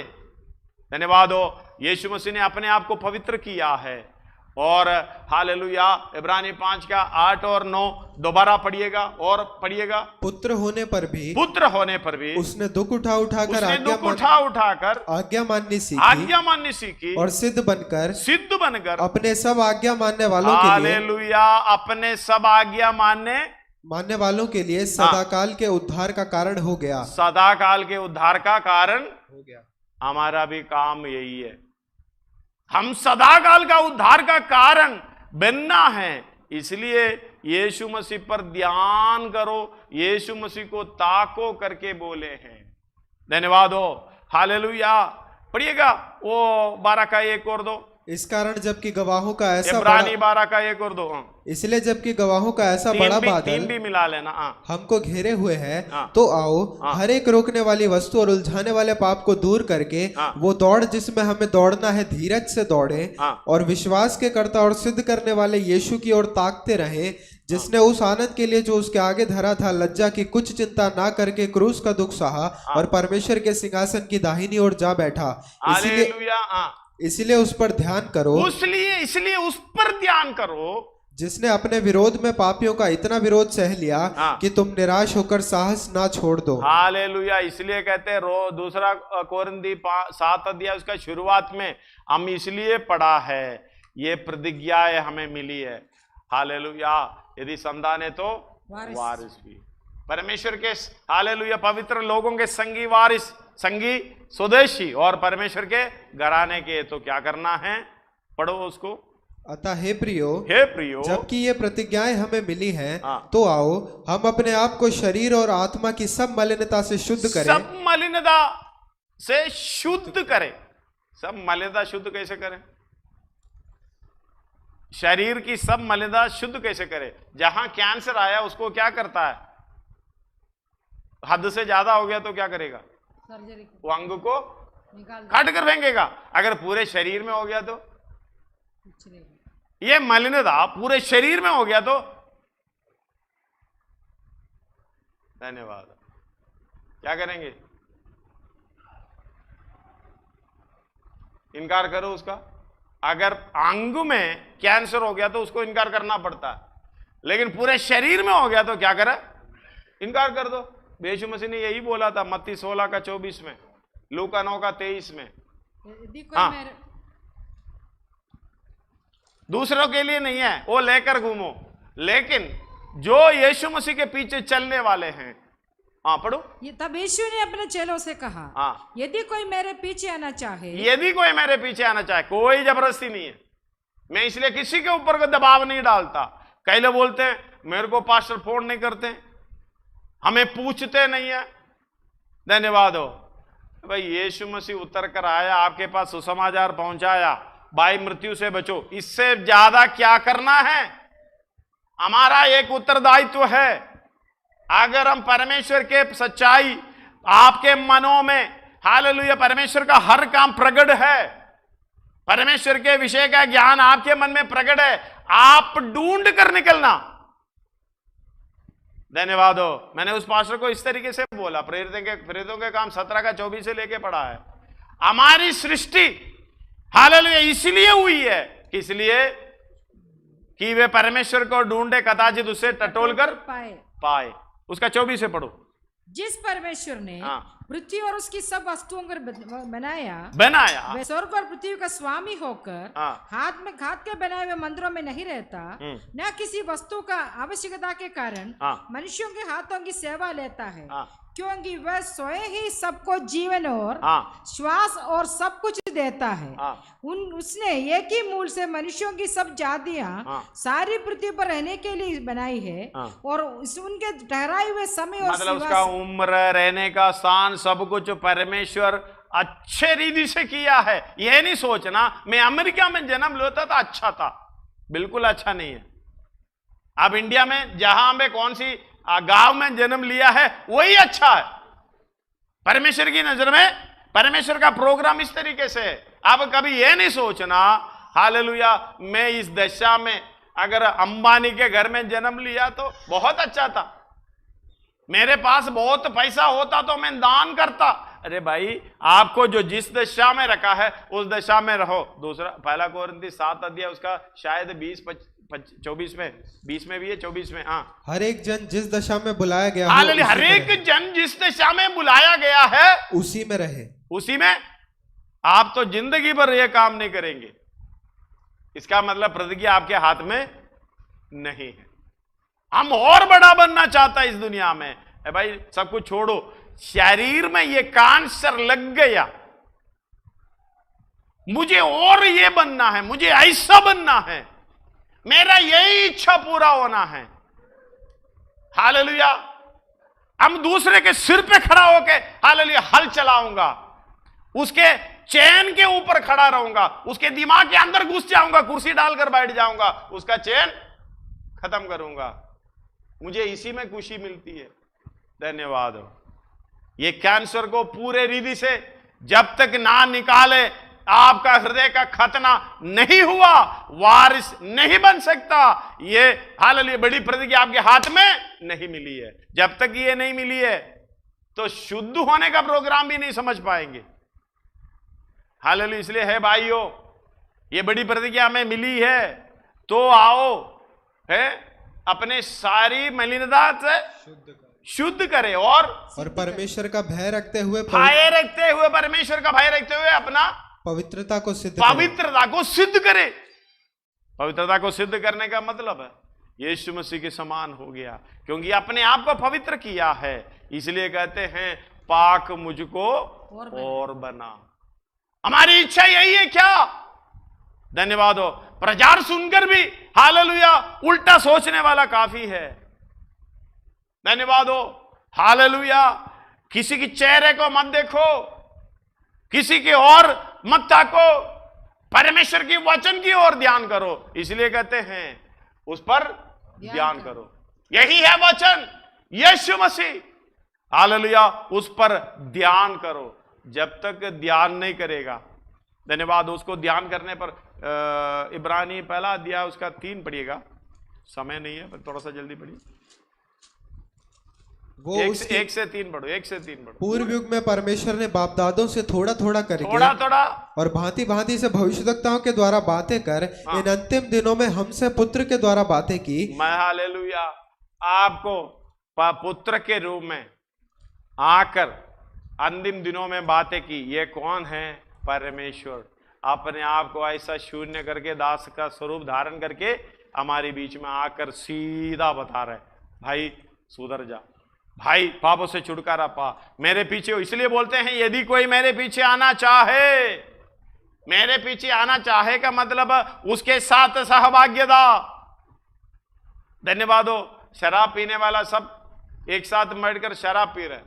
धन्यवाद हो। यीशु मसीह ने अपने आप को पवित्र किया है। और हालेलुया, इब्रानी 5 का 8 और 9 दोबारा पढ़िएगा और पढ़िएगा। पुत्र होने पर भी उसने दुख उठाकर आज्ञा माननी सीखी और सिद्ध बनकर अपने सब आज्ञा मानने वालों के लिए, हालेलुया, अपने सब आज्ञा मानने वालों के लिए सदाकाल के उद्धार का कारण हो गया। सदाकाल के उद्धार का कारण हो गया। हमारा भी काम यही है, हम सदाकाल का उद्धार का कारण बनना है। इसलिए यीशु मसीह पर ध्यान करो, यीशु मसीह को ताको करके बोले हैं। धन्यवाद हो। हालेलुया। पढ़िएगा वो 12 का 1 और 2। इस कारण जबकि गवाहों का ऐसा इब्रानी 12 का 1 और 2। इसलिए जबकि गवाहों का ऐसा बड़ा बादल भी मिला लेना हमको घेरे हुए है, तो आओ हर एक रोकने वाली वस्तु और उलझाने वाले पाप को दूर करके वो दौड़ जिसमें हमें दौड़ना है धीरज से दौड़े, और विश्वास के कर्ता और सिद्ध करने वाले यीशु की ओर ताकते रहे, जिसने उस आनंद के लिए जो उसके आगे धरा था लज्जा की कुछ चिंता ना करके क्रूस का दुख सहा और परमेश्वर के सिंहासन की दाहिनी ओर जा बैठा। इसलिए उस पर ध्यान करो, इसलिए उस पर ध्यान करो, जिसने अपने विरोध में पापियों का इतना विरोध सह लिया कि तुम निराश होकर साहस ना छोड़ दो। हालेलुया। इसलिए कहते हैं 2 कोरिन्थी 7 अध्याय उसका शुरुआत में हम इसलिए पढ़ा है, ये प्रतिज्ञाएं हमें मिली है। हालेलुया। यदि संतान है तो वारिस भी परमेश्वर के, हालेलुया, पवित्र लोगों के संगी वारिस, संगी स्वदेशी और परमेश्वर के घराने के। तो क्या करना है, पढ़ो उसको। अतः हे प्रियो जबकि ये प्रतिज्ञाएं हमें मिली हैं, तो आओ हम अपने आप को शरीर और आत्मा की सब मलिनता से शुद्ध करें। सब मलिनता से शुद्ध करें। सब मलिनता शुद्ध कैसे करें, शरीर की सब मलिनता शुद्ध कैसे करें। जहां कैंसर आया उसको क्या करता है, हद से ज्यादा हो गया तो क्या करेगा, वो अंग को काट कर फेंकेगा। अगर पूरे शरीर में हो गया तो, ये मलिनता पूरे शरीर में हो गया तो, धन्यवाद, क्या करेंगे, इनकार करो उसका। अगर अंग में कैंसर हो गया तो उसको इनकार करना पड़ता है, लेकिन पूरे शरीर में हो गया तो क्या करे, इनकार कर दो। यीशु मसीह ने यही बोला था मत्ती 16 का 24 में, लूका 9 का 23 में। दूसरों के लिए नहीं है, वो लेकर घूमो, लेकिन जो यीशु मसीह के पीछे चलने वाले हैं। पढ़ो। तब यीशु ने अपने चेलों से कहा, यदि कोई मेरे पीछे आना चाहे, कोई जबरदस्ती नहीं है। मैं इसलिए किसी के ऊपर को दबाव नहीं डालता। कई लोग बोलते हैं मेरे को पास्टर फोन नहीं करते, हमें पूछते नहीं है। धन्यवाद हो। भाई यीशु मसीह उतर कर आया, आपके पास सुसमाचार पहुंचाया, भाई मृत्यु से बचो, इससे ज्यादा क्या करना है? हमारा एक उत्तरदायित्व है। अगर हम परमेश्वर के सच्चाई आपके मनों में, हालेलुया, परमेश्वर का हर काम प्रकट है, परमेश्वर के विषय का ज्ञान आपके मन में प्रकट है, आप ढूंढ कर निकलना। धन्यवाद हो। मैंने उस पास्टर को इस तरीके से बोला, प्रेरितों के काम 17 का 24 से लेके पढ़ा है। हमारी सृष्टि हालेलुया इसलिए हुई है, इसलिए कि वे परमेश्वर को ढूंढे, कदाचित उसे टटोल कर पाए। उसका 24 से पढ़ो। जिस परमेश्वर ने पृथ्वी और उसकी सब वस्तुओं को बनाया वे स्वर्ग और पृथ्वी का स्वामी होकर हाथ के बनाए हुए मंदिरों में नहीं रहता, न किसी वस्तु का आवश्यकता के कारण मनुष्यों के हाथों की सेवा लेता है, क्योंकि वह स्वयं ही सबको जीवन और श्वास और सब कुछ देता है। उसने एक ही मूल से मनुष्यों की सब जातियां सारी पृथ्वी पर रहने के लिए बनाई है, और उनके ठहराए हुए समय और मतलब उसका उम्र, रहने का स्थान, सब कुछ परमेश्वर अच्छे रीति से किया है। यह नहीं सोचना मैं अमेरिका में जन्म लेता था अच्छा था, बिल्कुल अच्छा नहीं है। अब इंडिया में जहां में कौन सी गांव में जन्म लिया है वही अच्छा है। परमेश्वर की नजर में परमेश्वर का प्रोग्राम इस तरीके से है। अब कभी यह नहीं सोचना हालेलुया मैं इस दशा में, अगर अंबानी के घर में जन्म लिया तो बहुत अच्छा था, मेरे पास बहुत पैसा होता तो मैं दान करता। अरे भाई, आपको जो जिस दशा में रखा है उस दशा में रहो। दूसरा पहला कोरिन्थी 7 अध्याय उसका शायद 24 में, 20 में भी है, 24 में। हाँ, हर एक जन जिस दशा में बुलाया गया है, हर एक जन जिस दशा में बुलाया गया है उसी में रहे, उसी में। आप तो जिंदगी भर यह काम नहीं करेंगे, इसका मतलब प्रतिज्ञा आपके हाथ में नहीं है। हम और बड़ा बनना चाहता है इस दुनिया में। भाई सब कुछ छोड़ो, शरीर में ये कैंसर लग गया, मुझे और ये बनना है, मुझे ऐसा बनना है, मेरा यही इच्छा पूरा होना है। हालेलुया। हम दूसरे के सिर पे खड़ा होके हालेलुया हल चलाऊंगा, उसके चैन के ऊपर खड़ा रहूंगा, उसके दिमाग के अंदर घुस जाऊंगा, कुर्सी डालकर बैठ जाऊंगा, उसका चैन खत्म करूंगा। मुझे इसी में खुशी मिलती है। धन्यवाद हो। ये कैंसर को पूरे रीति से जब तक ना निकाले, आपका हृदय का खतना नहीं हुआ, वारिस नहीं बन सकता। ये हालेलुया बड़ी प्रतिज्ञा आपके हाथ में नहीं मिली है। जब तक ये नहीं मिली है तो शुद्ध होने का प्रोग्राम भी नहीं समझ पाएंगे। हालेलुया। इसलिए है भाइयों, ये बड़ी प्रतिज्ञा हमें मिली है, तो आओ है अपने सारी मलिनता से शुद्ध करे और परमेश्वर का भय रखते हुए, परमेश्वर का भय रखते हुए अपना पवित्रता को सिद्ध करे। पवित्रता को सिद्ध करने का मतलब है यीशु मसीह के समान हो गया, क्योंकि अपने आप को पवित्र किया है। इसलिए कहते हैं पाक मुझको और बना। हमारी इच्छा यही है क्या? धन्यवाद हो। प्रचार सुनकर भी हालेलुया उल्टा सोचने वाला काफी है। धन्यवाद हो। हालेलुया। किसी के चेहरे को मत देखो, किसी के और मत ताको, परमेश्वर की वचन की ओर ध्यान करो। इसलिए कहते हैं उस पर ध्यान करो। यही है वचन, यीशु मसीह। हालेलुया। उस पर ध्यान करो। जब तक ध्यान नहीं करेगा, धन्यवाद, उसको ध्यान करने पर इब्रानी पहला अध्याय उसका 3 पढ़िएगा, समय नहीं है पर थोड़ा सा जल्दी पढ़िए। वो 1 से 3 पढ़ो, 1 से 3 पढ़ो। पूर्व युग में परमेश्वर ने बाप दादों से थोड़ा थोड़ा और भांति भांति से भविष्यवक्ताओं के द्वारा बातें कर इन अंतिम दिनों में हमसे पुत्र के द्वारा बातें की। मैं हालेलुया आपको पुत्र के रूप में आकर अंतिम दिनों में बातें की। ये कौन है? परमेश्वर। अपने आप को ऐसा शून्य करके, दास का स्वरूप धारण करके हमारे बीच में आकर सीधा बता रहे, भाई सुधर जा, भाई पापों से छुटकारा पा, मेरे पीछे। इसलिए बोलते हैं यदि कोई मेरे पीछे आना चाहे, मेरे पीछे आना चाहे का मतलब उसके साथ सहभाग्यता। धन्यवाद हो। शराब पीने वाला सब एक साथ बैठकर शराब पी रहे,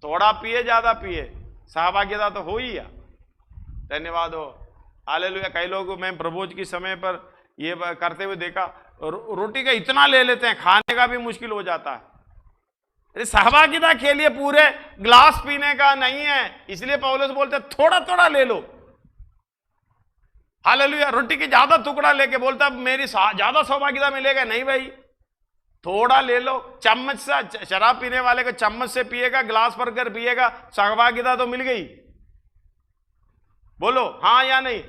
थोड़ा पिए ज्यादा पिए, सहभागिता तो हो ही या। धन्यवाद हो, हालेलुया। कई लोग मैं प्रभोज के समय पर ये करते हुए देखा, रोटी का इतना ले लेते हैं, खाने का भी मुश्किल हो जाता है। अरे सहभागिता के लिए पूरे ग्लास पीने का नहीं है, इसलिए पौलुस बोलते थोड़ा थोड़ा ले लो। हालेलुया। रोटी की ज्यादा टुकड़ा लेके बोलता मेरी ज्यादा सहभागिता मिलेगा, नहीं भाई, थोड़ा ले लो। चम्मच से, शराब पीने वाले को चम्मच से पिएगा, ग्लास भर कर पिएगा, सहभागिता तो मिल गई। बोलो हाँ या नहीं।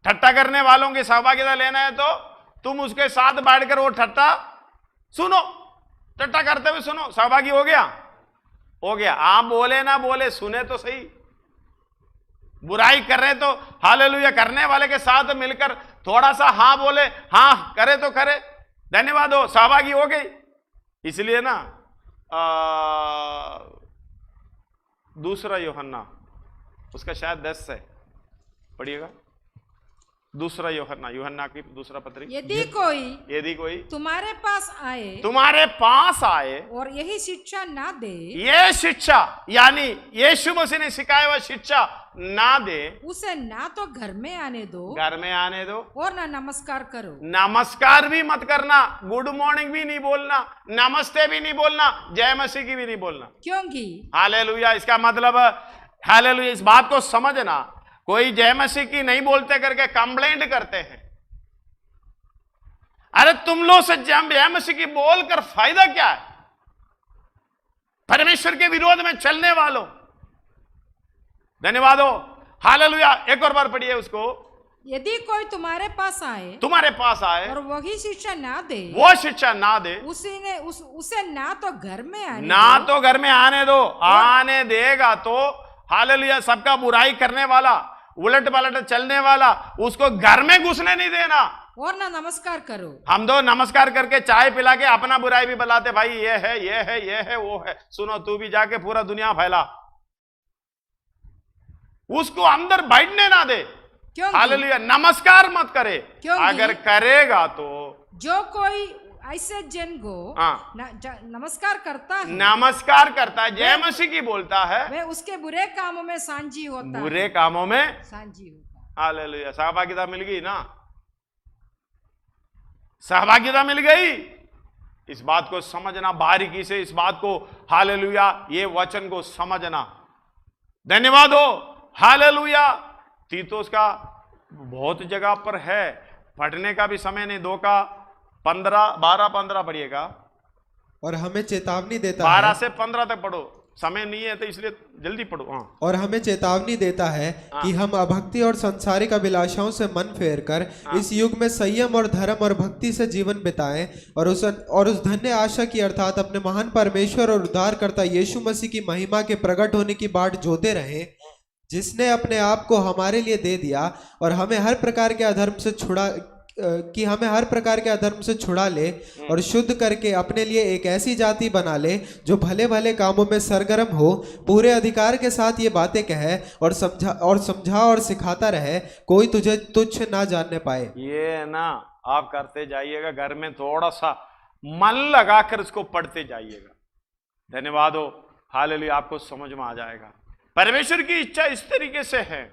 ठट्टा करने वालों की सहभागिता लेना है तो तुम उसके साथ बैठकर वो ठट्टा सुनो, ठट्टा करते हुए सुनो, सहभागी हो गया, हो गया। आप बोले ना बोले, सुने तो सही। बुराई कर रहे तो हालेलुया करने वाले के साथ मिलकर थोड़ा सा हाँ बोले, हाँ करे तो करे, धन्यवाद हो, सहभागी हो गई। इसलिए ना दूसरा यूहन्ना उसका शायद 10 है, पढ़िएगा। दूसरा यूहन्ना की दूसरा पत्री। यदि कोई तुम्हारे पास आए और यही शिक्षा ना दे, ये शिक्षा यानी यीशु मसीह ने सिखाया हुआ शिक्षा ना दे, उसे ना तो घर में आने दो और ना नमस्कार करो। नमस्कार भी मत करना, गुड मॉर्निंग भी नहीं बोलना, नमस्ते भी नहीं बोलना, जय मसीह की भी नहीं बोलना। क्योंकि हालेलुया, इसका मतलब हालेलुया, इस बात को समझना, कोई जय मसीह की नहीं बोलते करके कंप्लेंट करते हैं। अरे तुम लोग से जय मसीह की बोलकर फायदा क्या है? परमेश्वर के विरोध में चलने वालों, धन्यवाद हो, हालेलुया। एक और बार पढ़िए उसको। यदि कोई तुम्हारे पास आए और वही शिक्षा ना दे, वो शिक्षा ना दे, उसे ना तो घर में आने दो, आने देगा तो हालेलुया सबका बुराई करने वाला, उलट पलट चलने वाला, उसको घर में घुसने नहीं देना। और ना नमस्कार करो। हम तो नमस्कार करके चाय पिला के अपना बुराई भी बताते, भाई ये है वो है, सुनो तू भी जाके पूरा दुनिया फैला, उसको अंदर बैठने ना दे। हालेलुया, नमस्कार मत करे, अगर करेगा तो जो कोई ऐसे जन को नमस्कार करता है, जय मसीह की बोलता है, वे उसके बुरे कामों में सांझी होता है, बुरे कामों में सांझी होता है। हालेलुया, सहभागिता मिल गई ना, सहभागिता मिल गई। इस बात को समझना बारीकी से, इस बात को हालेलुया, ये वचन को समझना। धन्यवाद हो, हालेलुया। तीतुस का बहुत जगह पर है, पढ़ने का भी समय नहीं, 2 का 12-15 पढ़िएगा। और हमें चेतावनी देता 12 से 15 तक पढ़ो, समय नहीं है तो इसलिए जल्दी पढ़ो। और हमें चेतावनी देता है कि हम अभक्ति और सांसारिक अभिलाषाओं से मन फेर कर इस युग में संयम और धर्म और भक्ति से जीवन बिताएं और उस धन्य आशा की अर्थात अपने महान परमेश्वर और उद्धारकर्ता यीशु मसीह की महिमा के प्रकट होने की बाट जोते रहें, जिसने अपने आप को हमारे लिए दे दिया और हमें हर प्रकार के अधर्म से छुड़ा ले और शुद्ध करके अपने लिए एक ऐसी जाति बना ले जो भले भले कामों में सरगर्म हो, पूरे अधिकार के साथ ये बातें कहे और समझा और सिखाता रहे, कोई तुझे तुच्छ ना जानने पाए। ये ना आप करते जाइएगा, घर में थोड़ा सा मन लगाकर इसको पढ़ते जाइएगा। धन्यवाद हो, हालेलुया, आपको समझ में आ जाएगा। परमेश्वर की इच्छा इस तरीके से है।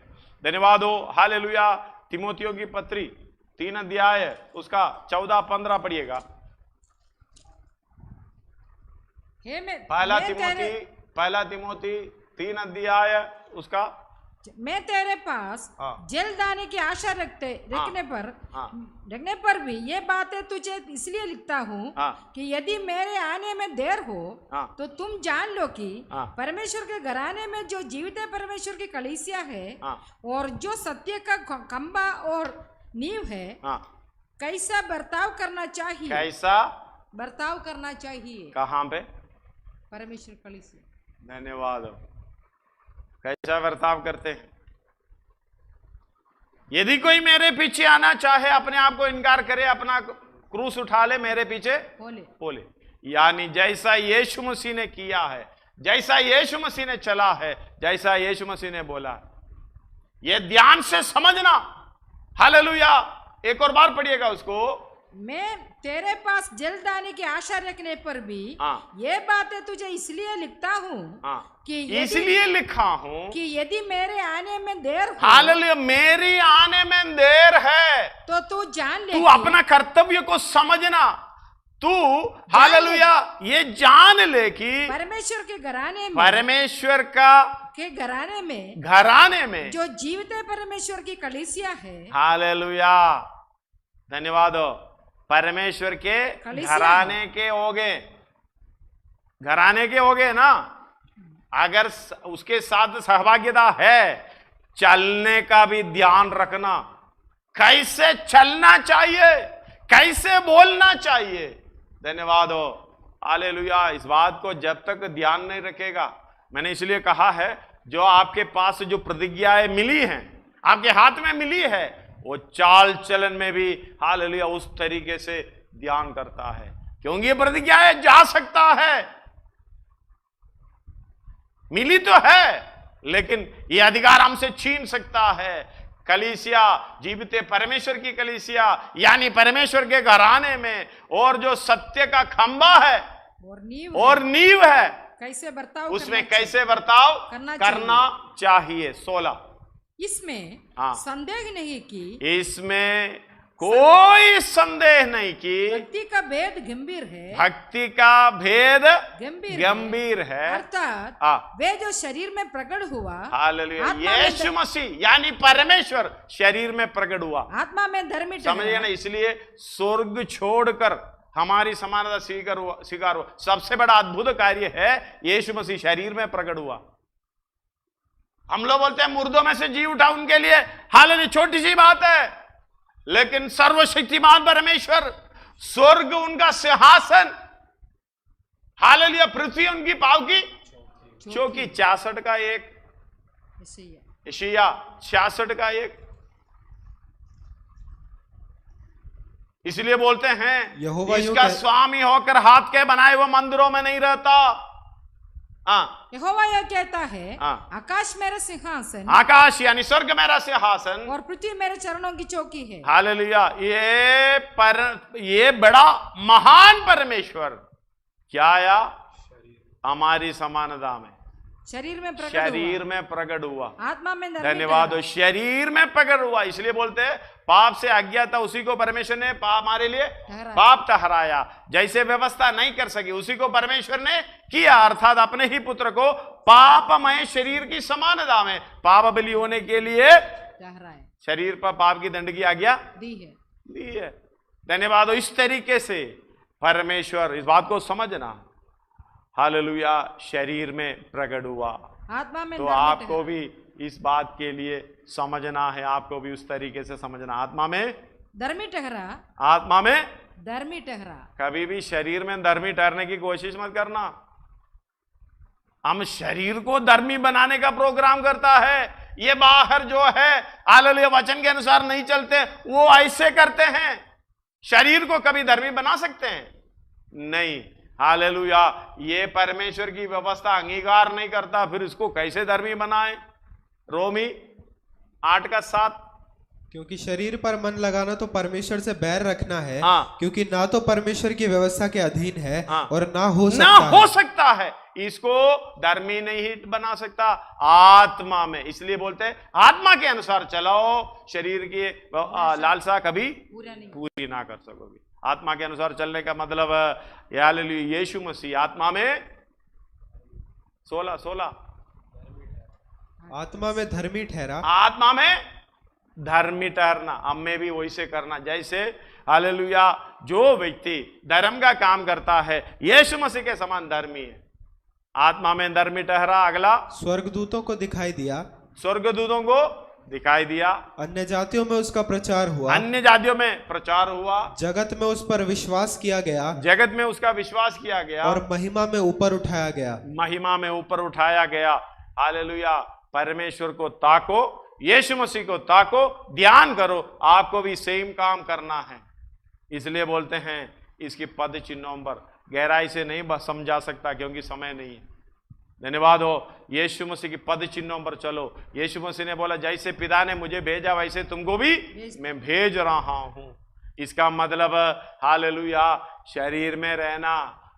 धन्यवाद हो, हालेलुया। तिमोथियों की पत्री 3 अध्याय उसका 14-15 पढ़िएगा। पहला तिमोथी 3 अध्याय उसका। मैं तेरे पास जलदाने की आशा रखने पर भी ये बातें तुझे इसलिए लिखता हूँ कि यदि मेरे आने में देर हो तो तुम जान लो कि परमेश्वर के घराने में जो जीवित परमेश्वर की कलीसिया है और जो सत्य का खंबा और नींव है, कैसा बर्ताव करना चाहिए। कहाँ पे? परमेश्वर कलीसिया। धन्यवाद। कैसा बर्ताव करते हैं? यदि कोई मेरे पीछे आना चाहे, अपने आप को इनकार करे, अपना क्रूस उठा ले, मेरे पीछे बोले। यानी जैसा यीशु मसीह ने किया है, जैसा यीशु मसीह ने चला है, जैसा यीशु मसीह ने बोला, ये ध्यान से समझना। हालेलुया। एक और बार पढ़िएगा उसको। मैं तेरे पास जल्द आने की आशा रखने पर भी ये बातें तुझे इसलिए लिखता हूँ कि इसलिए लिखा हूँ कि यदि मेरे आने में देर हो, हालेलुया, मेरी आने में देर है तो तू जान ले, तू अपना कर्तव्य को समझना, तू हालेलुया ये जान ले कि परमेश्वर के घराने में, परमेश्वर के घराने में जो जीवित परमेश्वर की कलीसिया है, हालेलुया, धन्यवाद हो, परमेश्वर के घराने के होगे ना, अगर उसके साथ सहभागिता है, चलने का भी ध्यान रखना, कैसे चलना चाहिए, कैसे बोलना चाहिए। धन्यवाद हो, हालेलुया। इस बात को जब तक ध्यान नहीं रखेगा, मैंने इसलिए कहा है जो आपके पास जो प्रतिज्ञाएं मिली हैं, आपके हाथ में मिली है, वो चाल चलन में भी हालेलुया उस तरीके से ध्यान करता है, क्योंकि ये प्रतिज्ञाएं जा सकता है, मिली तो है, लेकिन ये अधिकार हमसे छीन सकता है। कलीसिया, जीवित परमेश्वर की कलीसिया, यानी परमेश्वर के घराने में, और जो सत्य का खंबा है और नींव है, कैसे बर्ताव उसमें कैसे बर्ताव करना चाहिए। 16 इसमें संदेह नहीं कि, इसमें कोई संदेह नहीं कि भक्ति का भेद गंभीर है, भक्ति का भेद गंभीर है, अर्थात वे जो शरीर में प्रकट हुआ, हालेलुया, यीशु मसीह यानी परमेश्वर शरीर में प्रकट हुआ, आत्मा में धर्मी, समझिए ना। इसलिए स्वर्ग छोड़कर हमारी समानता स्वीकार हुआ। सबसे बड़ा अद्भुत कार्य है यीशु मसीह शरीर में प्रकट हुआ। हम लोग बोलते हैं मुर्दों में से जी उठा, उनके लिए हालेलुया छोटी सी बात है, लेकिन सर्वशक्तिमान परमेश्वर, स्वर्ग उनका सिंहासन, हालेलुया, पृथ्वी उनकी पांव की चौकी। 66 का एक, यशायाह 66 का एक। इसलिए बोलते हैं इसका स्वामी होकर हाथ के बनाए हुए मंदिरों में नहीं रहता। यहोवा यह कहता है, आकाश मेरा सिंहासन, आकाश यानी स्वर्ग मेरा सिंहासन, और पृथ्वी मेरे चरणों की चौकी है। हालेलुया, ये बड़ा महान परमेश्वर क्या आया हमारी समानता में, शरीर में प्रकट हुआ, आत्मा में, धन्यवाद हो, शरीर में प्रकट हुआ। इसलिए बोलते हैं पाप से अज्ञाता उसी को परमेश्वर ने हमारे लिए पाप ठहराया। जैसे व्यवस्था नहीं कर सकी उसी को परमेश्वर ने किया, अर्थात अपने ही पुत्र को पापमय शरीर की समानता में पाप बलि होने के लिए शरीर पर पाप की दंड की आज्ञा दी है। धन्यवाद हो। इस तरीके से परमेश्वर, इस बात को समझना, हालेलुया, शरीर में प्रकट हुआ, आत्मा में, तो आपको भी इस बात के लिए समझना है, आपको भी उस तरीके से समझना। आत्मा में धर्मी ठहरा, आत्मा में धर्मी ठहरा। कभी भी शरीर में धर्मी ठहरने की कोशिश मत करना। हम शरीर को धर्मी बनाने का प्रोग्राम करता है, ये बाहर जो है हालेलुया वचन के अनुसार नहीं चलते, वो ऐसे करते हैं। शरीर को कभी धर्मी बना सकते हैं? नहीं। हालेलुया, ये परमेश्वर की व्यवस्था अंगीकार नहीं करता, फिर इसको कैसे धर्मी बनाए? रोमी 8:7। क्योंकि शरीर पर मन लगाना तो परमेश्वर से बैर रखना है, क्योंकि ना तो परमेश्वर की व्यवस्था के अधीन है और ना हो सकता है। इसको धर्मी नहीं बना सकता आत्मा में। इसलिए बोलते हैं आत्मा के अनुसार चलाओ, शरीर की लालसा कभी पूरी ना कर सकोगे। आत्मा के अनुसार चलने का मतलब हालेलुया यीशु मसीह आत्मा में 16 आत्मा में धर्मी ठहरा, आत्मा में धर्मी ठहरना। हमें भी वैसे करना जैसे हालेलुया जो व्यक्ति धर्म का काम करता है यीशु मसीह के समान धर्मी है। आत्मा में धर्मी ठहरा। अगला, स्वर्गदूतों को दिखाई दिया, स्वर्गदूतों को दिखाई दिया, अन्य जातियों में उसका प्रचार हुआ, अन्य जातियों में प्रचार हुआ, जगत में उस पर विश्वास किया गया, जगत में उसका विश्वास किया गया, और महिमा में ऊपर उठाया गया, महिमा में ऊपर उठाया गया। हालेलुया, परमेश्वर को ताको, यीशु मसीह को ताको, ध्यान करो, आपको भी सेम काम करना है। इसलिए बोलते हैं इसकी पद चिन्हों पर गहराई से नहीं समझा सकता क्योंकि समय नहीं है। धन्यवाद हो। यीशु मसीह की पद चिन्हों पर चलो। यीशु मसीह ने बोला जैसे पिता ने मुझे भेजा वैसे तुमको भी मैं भेज रहा हूं। इसका मतलब हालेलुया शरीर में रहना,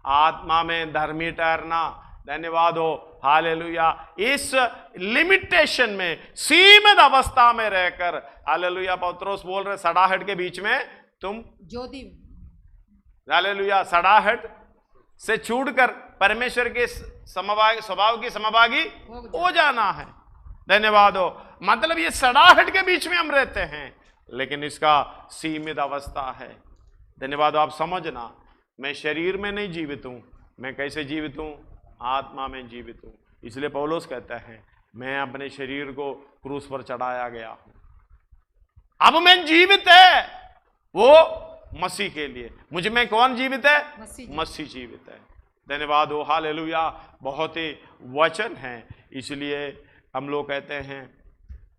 आत्मा में धर्मी ठहरना। धन्यवाद हो हालेलुया। इस लिमिटेशन में, सीमित अवस्था में रहकर, हालेलुया पौत्रोस बोल रहे सड़ाहट के बीच में तुम ज्योति, हालेलुया सड़ाहट से छूटकर परमेश्वर के स्वभाव की समभागी हो जाना है। धन्यवाद हो। मतलब ये सड़ाहट के बीच में हम रहते हैं, लेकिन इसका सीमित अवस्था है। धन्यवाद हो। आप समझना, मैं शरीर में नहीं जीवित हूं, मैं कैसे जीवित हूं? आत्मा में जीवित हूं। इसलिए पौलुस कहता है मैं अपने शरीर को क्रूस पर चढ़ाया गया हूं, अब मैं जीवित है वो मसीह के लिए। मुझ में कौन जीवित है? मसीह जीवित है। धन्यवाद हो हालेलुया। बहुत ही वचन है, इसलिए हम लोग कहते हैं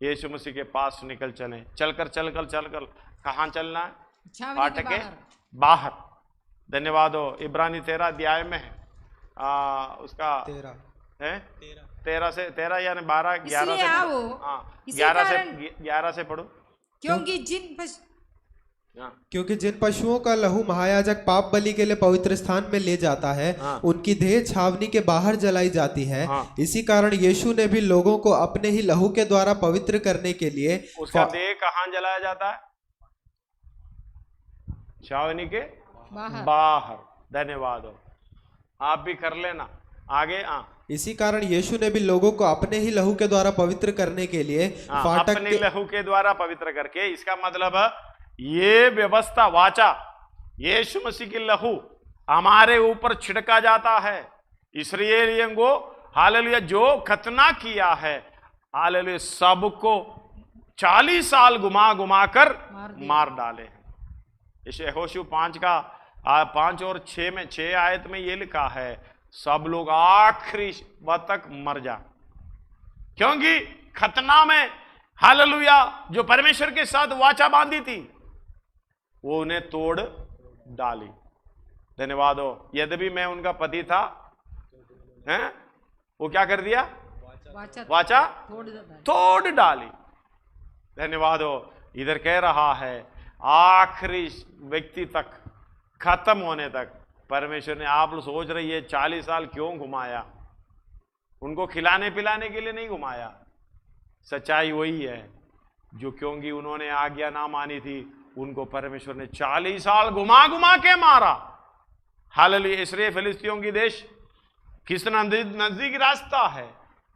यीशु मसीह के पास निकल चलें। चलकर कहां चलना है? फाटक के बाहर। धन्यवाद हो। इब्रानी 13 अध्याय में है, उसका 13 से 13 यानी 12 11 से, हाँ 11 से पढ़ो। क्योंकि जिन पशुओं का लहू महायाजक पाप बलि के लिए पवित्र स्थान में ले जाता है, उनकी देह छावनी के बाहर जलाई जाती है। इसी कारण यीशु ने भी लोगों को अपने ही लहू के द्वारा पवित्र करने के लिए उसका देह कहाँ जलाया जाता है? छावनी के बाहर। धन्यवाद हो। आप भी कर लेना आगे। इसी कारण यीशु ने भी लोगों को अपने ही लहू के द्वारा पवित्र करने के लिए फाटक अपने लहू के द्वारा पवित्र करके, इसका मतलब ये व्यवस्था वाचा यीशु मसीह की लहू हमारे ऊपर छिड़का जाता है। इस्राएलियों को हालेलुया जो खतना किया है, हालेलुया सबको 40 साल घुमा कर मार डाले। इसे यहोशू 5 और 6 आयत में ये लिखा है सब लोग आखिरी वक्त तक मर जा, क्योंकि खतना में हालेलुया जो परमेश्वर के साथ वाचा बांधी थी वो उन्हें तोड़ डाली। धन्यवाद हो। यद्यपि मैं उनका पति था, हैं वो क्या कर दिया? वाचा तोड़ डाली। धन्यवाद हो। इधर कह रहा है आखिरी व्यक्ति तक, खत्म होने तक परमेश्वर ने, आप लोग सोच रही है 40 साल क्यों घुमाया? उनको खिलाने पिलाने के लिए नहीं घुमाया। सच्चाई वही है जो, क्योंकि उन्होंने आज्ञा ना मानी थी, उनको परमेश्वर ने 40 साल घुमा के मारा। हालेलुया। इसलिए फिलिस्तियों की देश कितना नजदीक रास्ता है,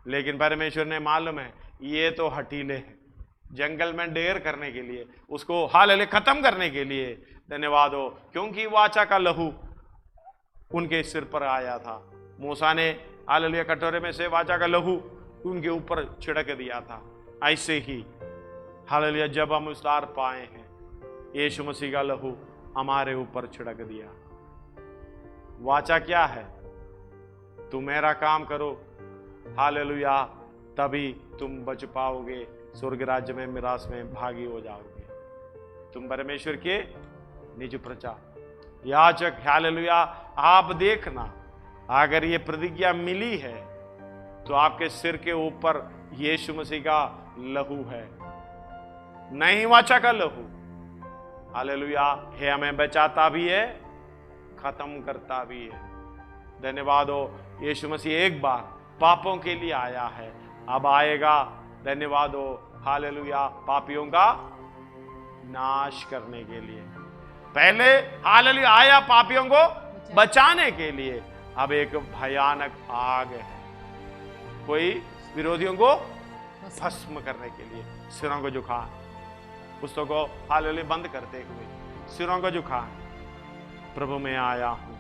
लेकिन परमेश्वर ने मालूम है ये तो हटीले हैं, जंगल में डेर करने के लिए, उसको हालेलुया खत्म करने के लिए। धन्यवाद हो। क्योंकि वाचा का लहू उनके सिर पर आया था। मूसा ने हालेलुया कटोरे में से वाचा का लहू उनके ऊपर छिड़क दिया था। ऐसे ही हालेलुया जब हम उद्धार पाए हैं, यीशु मसीह का लहू हमारे ऊपर छिड़क दिया। वाचा क्या है? तुम मेरा काम करो, हालेलुया, तभी तुम बच पाओगे, स्वर्ग राज्य में मिरास में भागी हो जाओगे। तुम परमेश्वर के निज प्रजा याजक। हालेलुया। आप देखना, अगर ये प्रतिज्ञा मिली है तो आपके सिर के ऊपर यीशु मसीह का लहू है, नहीं वाचा का लहू। हालेलुया। है हमें बचाता भी है, खत्म करता भी है। धन्यवाद हो। यीशु मसीह एक बार पापों के लिए आया है, अब आएगा। धन्यवाद हो हालेलुया पापियों का नाश करने के लिए। पहले हालेलुया आया पापियों को बचाने के लिए, अब एक भयानक आग है, कोई विरोधियों को भस्म करने के लिए। सिरों को झुका, पुस्तकों को हालेलुया बंद करते हुए सिरों को झुका, प्रभु मैं आया हूं।